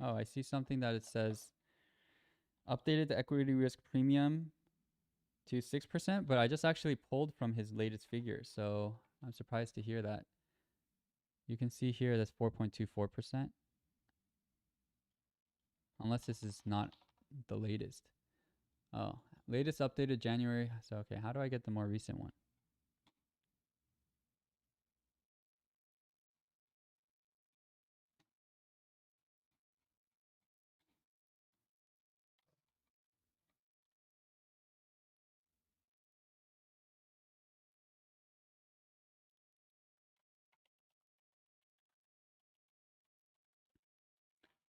Oh, I see something that it says updated the equity risk premium to 6%, but I just actually pulled from his latest figure, so I'm surprised to hear that. You can see here that's 4.24%. Unless this is not the latest. Oh, latest updated January. So, okay, how do I get the more recent one?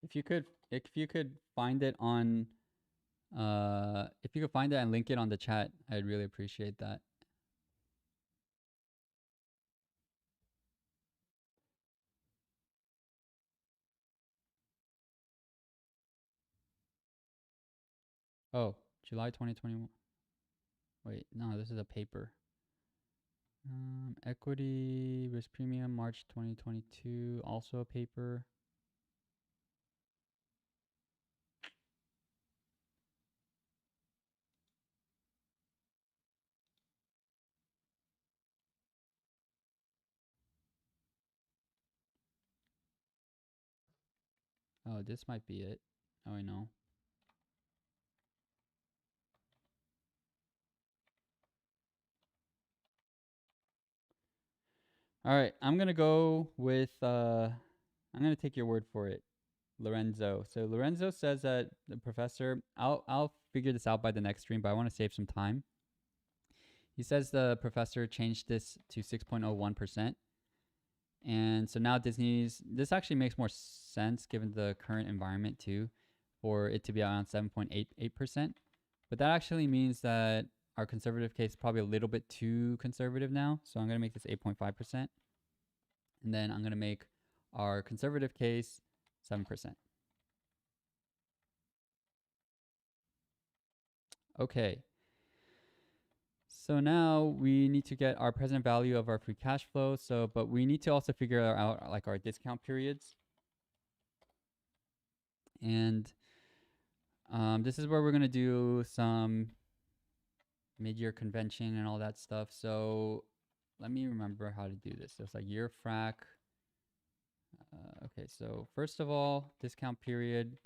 If you could find it on if you could find it and link it on the chat, I'd really appreciate that. Oh, July 2021. Wait, no, this is a paper. Equity risk premium, March 2022, also a paper. Oh, this might be it. Oh, I know. All right, I'm gonna go with. I'm gonna take your word for it, Lorenzo. So Lorenzo says that the professor. I'll figure this out by the next stream, but I want to save some time. He says the professor changed this to 6.01%. And so now this actually makes more sense given the current environment too, for it to be around 7.88%. But that actually means that our conservative case is probably a little bit too conservative now. So I'm going to make this 8.5%. And then I'm going to make our conservative case 7%. Okay. So now we need to get our present value of our free cash flow. So, but we need to also figure out like our discount periods. And this is where we're going to do some mid-year convention and all that stuff. So let me remember how to do this. So it's like year frac. Okay, so first of all, discount period.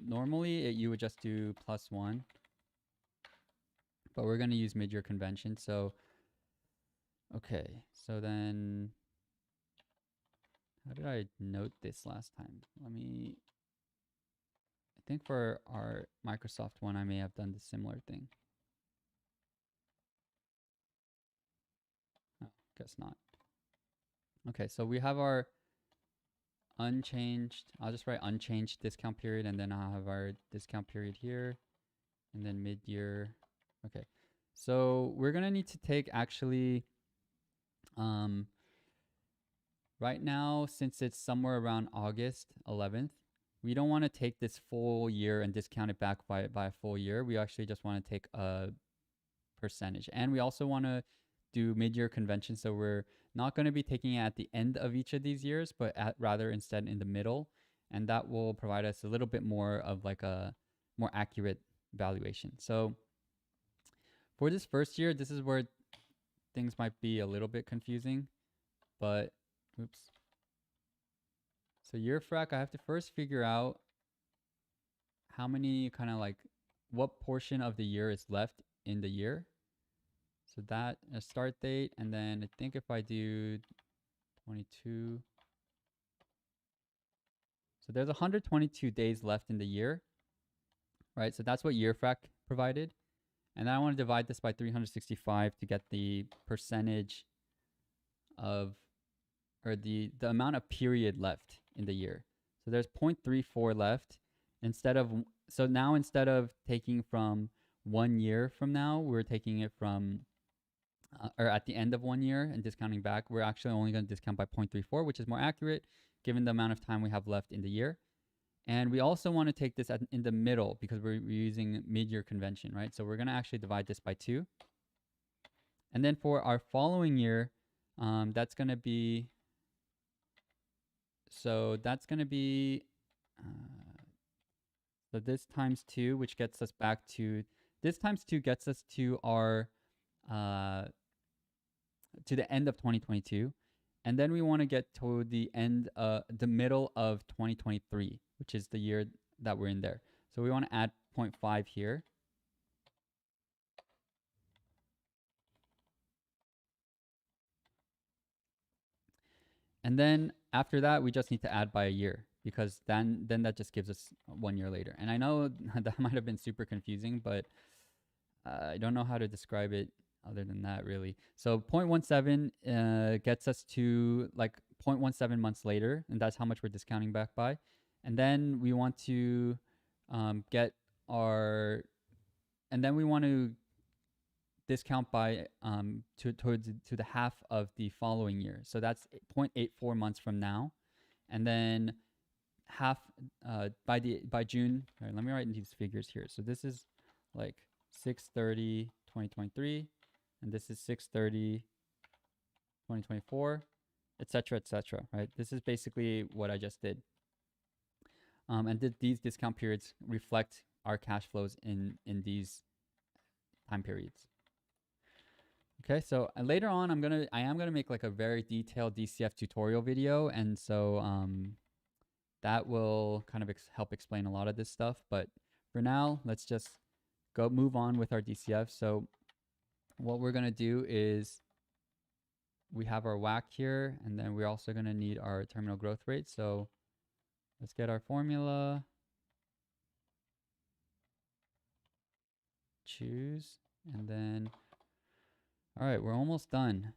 Normally you would just do +1. But we're going to use mid-year convention. So, okay. So then, how did I note this last time? I think for our Microsoft one, I may have done the similar thing. Oh, guess not. Okay, so we have our unchanged. I'll just write unchanged discount period, and then I'll have our discount period here, and then mid-year. Okay, so we're gonna need to take actually, right now, since it's somewhere around August 11th, we don't want to take this full year and discount it back by a full year. We actually just want to take a percentage, and we also want to do mid-year convention, so we're not going to be taking it at the end of each of these years, but rather instead in the middle, and that will provide us a little bit more of like a more accurate valuation. So for this first year, this is where things might be a little bit confusing, but oops. So year frac, I have to first figure out how many kind of like what portion of the year is left in the year. So that a start date, and then I think if I do 22, so there's 122 days left in the year, right? So that's what year frac provided. And then I want to divide this by 365 to get the percentage of, or the amount of period left in the year. So there's 0.34 left. So now instead of taking from 1 year from now, we're taking it from, or at the end of 1 year and discounting back, we're actually only going to discount by 0.34, which is more accurate given the amount of time we have left in the year. And we also want to take this in the middle because we're using mid-year convention, right? So we're going to actually divide this by 2. And then for our following year, that's going to be, so that's going to be, so this times 2, which gets us back to, this times 2 gets us to our, to the end of 2022. And then we want to get to the end, the middle of 2023, which is the year that we're in there. So we want to add 0.5 here. And then after that, we just need to add by a year because then that just gives us 1 year later. And I know that might have been super confusing, but I don't know how to describe it other than that, really. So 0.17 gets us to like 0.17 months later, and that's how much we're discounting back by. And then we want to get our, and then we want to discount by to the half of the following year. So that's 0.84 months from now, and then half by June. All right, let me write these figures here. So this is like 6/30, 2023, and this is 6/30, 2024, etc., etc., right? This is basically what I just did. And these discount periods reflect our cash flows in these time periods. Okay, so later on, I am gonna make like a very detailed DCF tutorial video, and so that will kind of help explain a lot of this stuff. But for now, let's just move on with our DCF. So what we're gonna do is we have our WACC here, and then we're also gonna need our terminal growth rate. So let's get our formula, choose, and then, all right, we're almost done.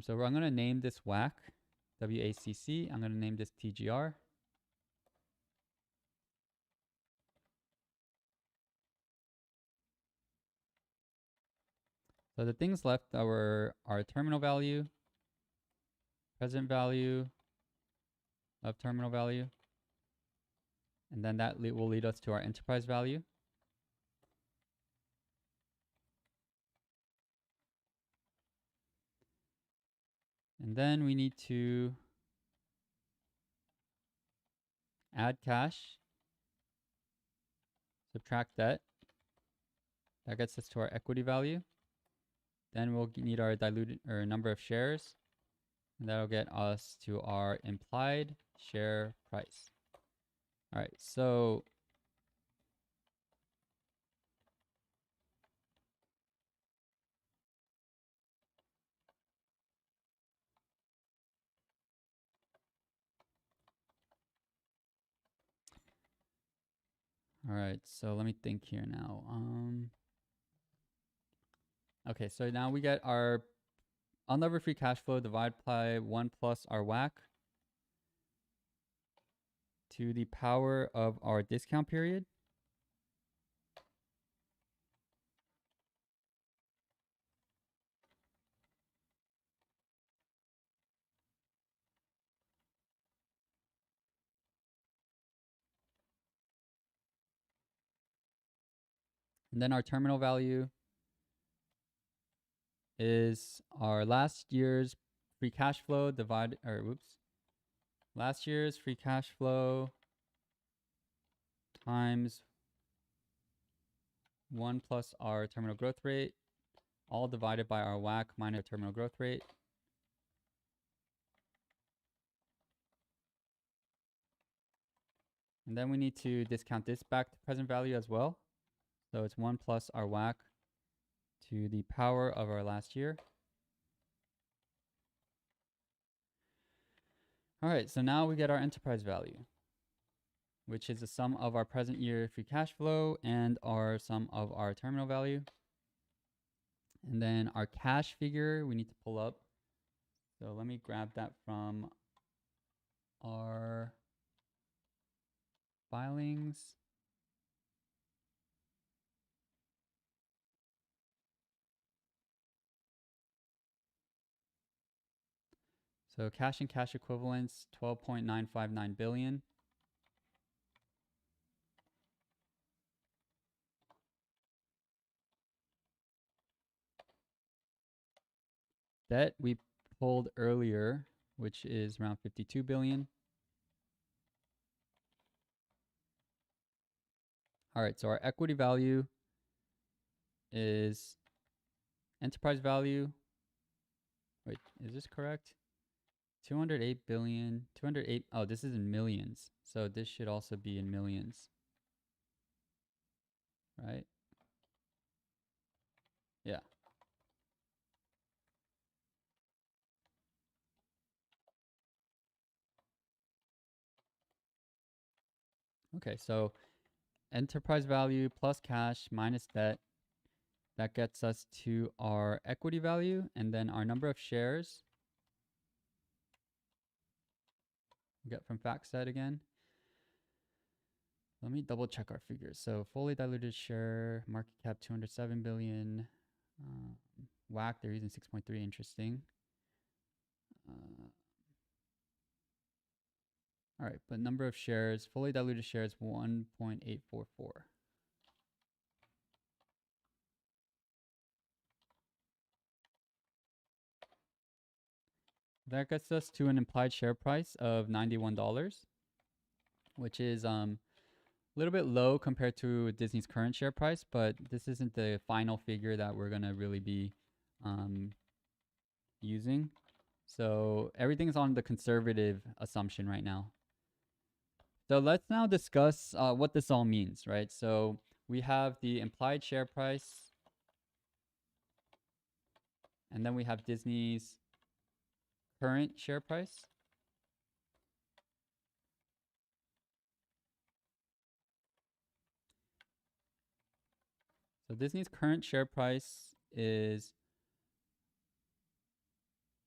So I'm gonna name this WACC, WACC. I'm gonna name this TGR. So the things left are our terminal value, present value of terminal value, and then that will lead us to our enterprise value. And then we need to add cash, subtract debt. That gets us to our equity value. Then we'll need our diluted or number of shares, and that'll get us to our implied share price. All right, so all right, so let me think here now. Okay, so now we get our unlevered free cash flow divided by 1 plus our WACC to the power of our discount period. And then our terminal value is our last year's free cash flow divided, last year's free cash flow times 1 plus our terminal growth rate, all divided by our WACC minus our terminal growth rate. And then we need to discount this back to present value as well. So it's 1 plus our WACC to the power of our last year. All right, so now we get our enterprise value, which is the sum of our present year free cash flow and our sum of our terminal value. And then our cash figure we need to pull up. So let me grab that from our filings. So cash and cash equivalents, 12.959 billion. Debt we pulled earlier, which is around 52 billion. All right, so our equity value is enterprise value. Wait, is this correct? 208 billion, 208, oh, this is in millions. So this should also be in millions, right? Yeah. Okay, so enterprise value plus cash minus debt, that gets us to our equity value, and then our number of shares we get from FactSet again. Let me double check our figures. So fully diluted share, market cap 207 billion. WACC, they're using 6.3, interesting. All right, but number of shares, fully diluted shares, 1.844. That gets us to an implied share price of $91, which is a little bit low compared to Disney's current share price, but this isn't the final figure that we're gonna really be using. So everything's on the conservative assumption right now. So let's now discuss what this all means, right? So we have the implied share price, and then we have Disney's current share price. So Disney's current share price is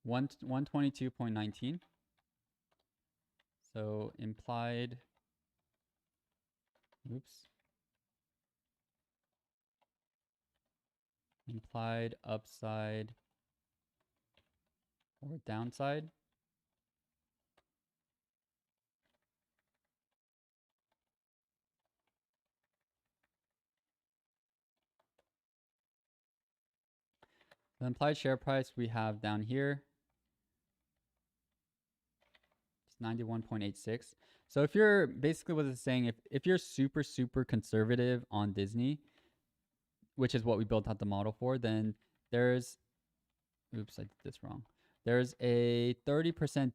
122.19. So implied, implied upside or downside. The implied share price we have down here, it's 91.86. So if you're basically what it's saying, if you're super conservative on Disney, which is what we built out the model for, then there's, oops, I did this wrong. There's a 30%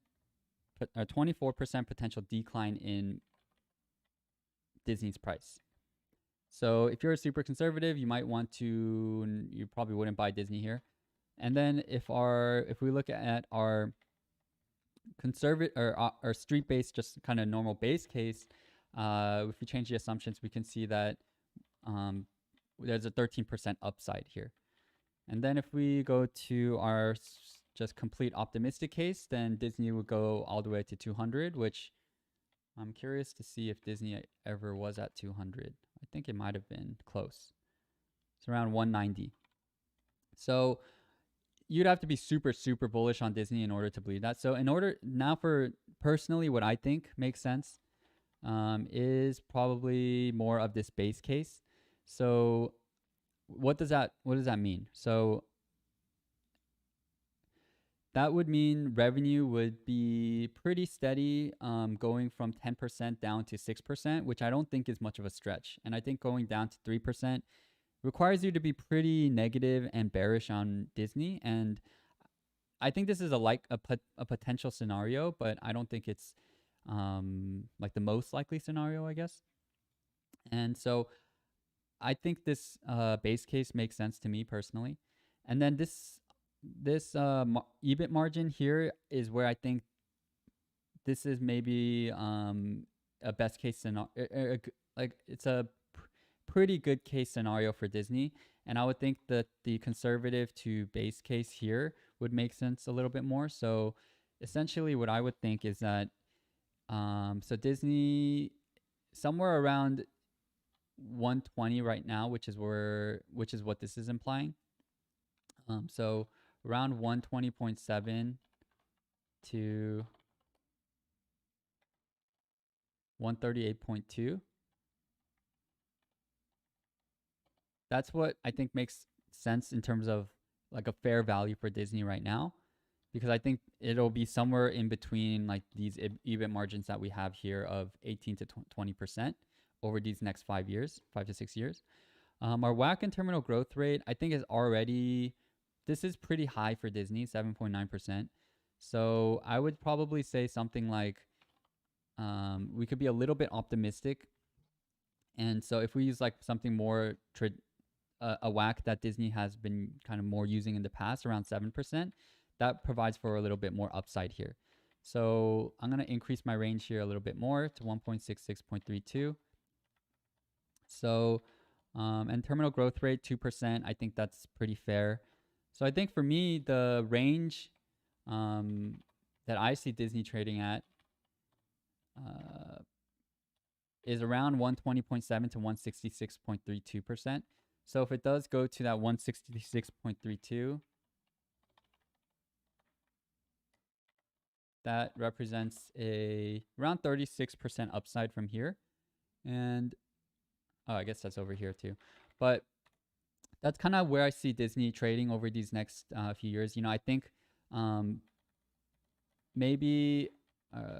or 24% potential decline in Disney's price. So if you're super conservative, you might want to, you probably wouldn't buy Disney here. And then if we look at our conservative or our street-based, just kind of normal base case, if we change the assumptions, we can see that there's a 13% upside here. And then if we go to our just complete optimistic case, then Disney would go all the way to 200, which I'm curious to see if Disney ever was at 200. I think it might have been close. It's around 190. So you'd have to be super bullish on Disney in order to believe that. So in order now, for personally what I think makes sense is probably more of this base case. So what does that mean? So that would mean revenue would be pretty steady, going from 10% down to 6%, which I don't think is much of a stretch. And I think going down to 3% requires you to be pretty negative and bearish on Disney. And I think this is a potential scenario, but I don't think it's like the most likely scenario, I guess. And so I think this base case makes sense to me personally. And then this EBIT margin here is where I think this is maybe a best case scenario. Like it's a pretty good case scenario for Disney. And I would think that the conservative to base case here would make sense a little bit more. So essentially what I would think is that so Disney somewhere around 120 right now, which is what this is implying. So around 120.7 to 138.2. That's what I think makes sense in terms of like a fair value for Disney right now, because I think it'll be somewhere in between like these EBIT margins that we have here of 18 to 20% over these next 5 to 6 years. Our WACC and terminal growth rate, I think, this is pretty high for Disney, 7.9%. So I would probably say something like we could be a little bit optimistic. And so if we use like something more a WACC that Disney has been kind of more using in the past, around 7%, that provides for a little bit more upside here. So I'm going to increase my range here a little bit more to 1.66.32. So, and terminal growth rate, 2%, I think that's pretty fair. So I think for me, the range that I see Disney trading at is around 120.7 to 166.32%. So if it does go to that 166.32, that represents around 36% upside from here. And I guess that's over here too. But that's kind of where I see Disney trading over these next few years. You know, I think maybe,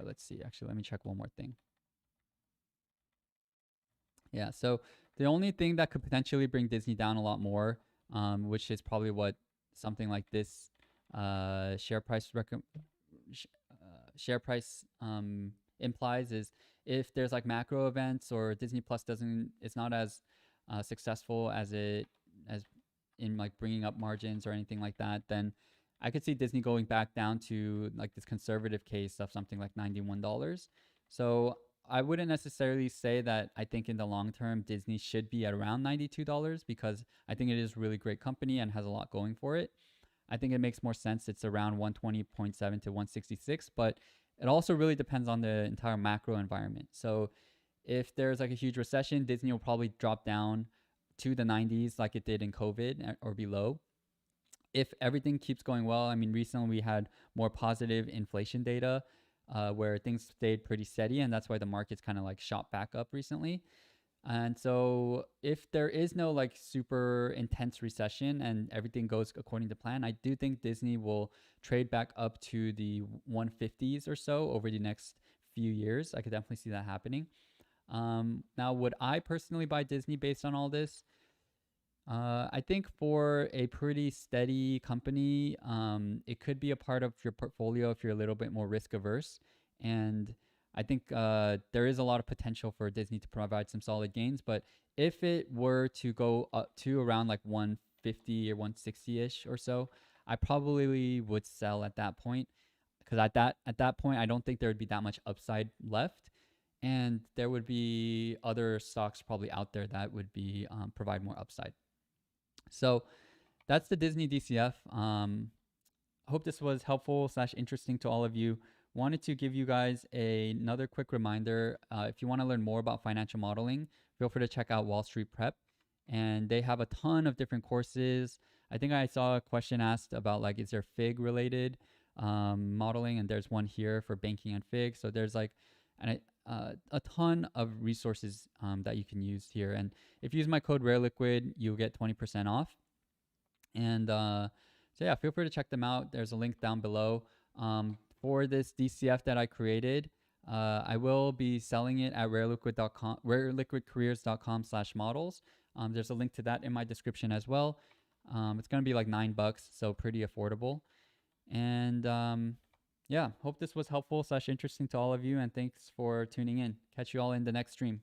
let's see, actually, let me check one more thing. Yeah, so the only thing that could potentially bring Disney down a lot more, which is probably what something like this share price share price implies, is if there's like macro events or Disney Plus doesn't, it's not as successful as in like bringing up margins or anything like that, then I could see Disney going back down to like this conservative case of something like $91. So I wouldn't necessarily say that I think in the long term Disney should be at around $92 because I think it is a really great company and has a lot going for it. I think it makes more sense it's around 120.7 to 166, but it also really depends on the entire macro environment. So if there's like a huge recession, Disney will probably drop down to the 90s like it did in COVID or below. If everything keeps going well, I mean, recently we had more positive inflation data where things stayed pretty steady, and that's why the market's kind of like shot back up recently. And so if there is no like super intense recession and everything goes according to plan, I do think Disney will trade back up to the 150s or so over the next few years. I could definitely see that happening. Now, would I personally buy Disney based on all this? I think for a pretty steady company, it could be a part of your portfolio if you're a little bit more risk averse. And I think there is a lot of potential for Disney to provide some solid gains. But if it were to go up to around like 150 or 160 ish or so, I probably would sell at that point. Because at that point, I don't think there would be that much upside left, and there would be other stocks probably out there that would be provide more upside. So that's the Disney DCF. Hope this was helpful / interesting to all of you. Wanted to give you guys another quick reminder. If you want to learn more about financial modeling, feel free to check out Wall Street Prep. And they have a ton of different courses. I think I saw a question asked about like, is there FIG related modeling? And there's one here for banking and FIG. So there's like a ton of resources that you can use here. And if you use my code RareLiquid, you'll get 20% off. And so yeah, feel free to check them out. There's a link down below. For this DCF that I created, I will be selling it at rareliquid.com, rareliquidcareers.com/models. There's a link to that in my description as well. It's going to be like $9, so pretty affordable. And yeah, hope this was helpful / interesting to all of you, and thanks for tuning in. Catch you all in the next stream.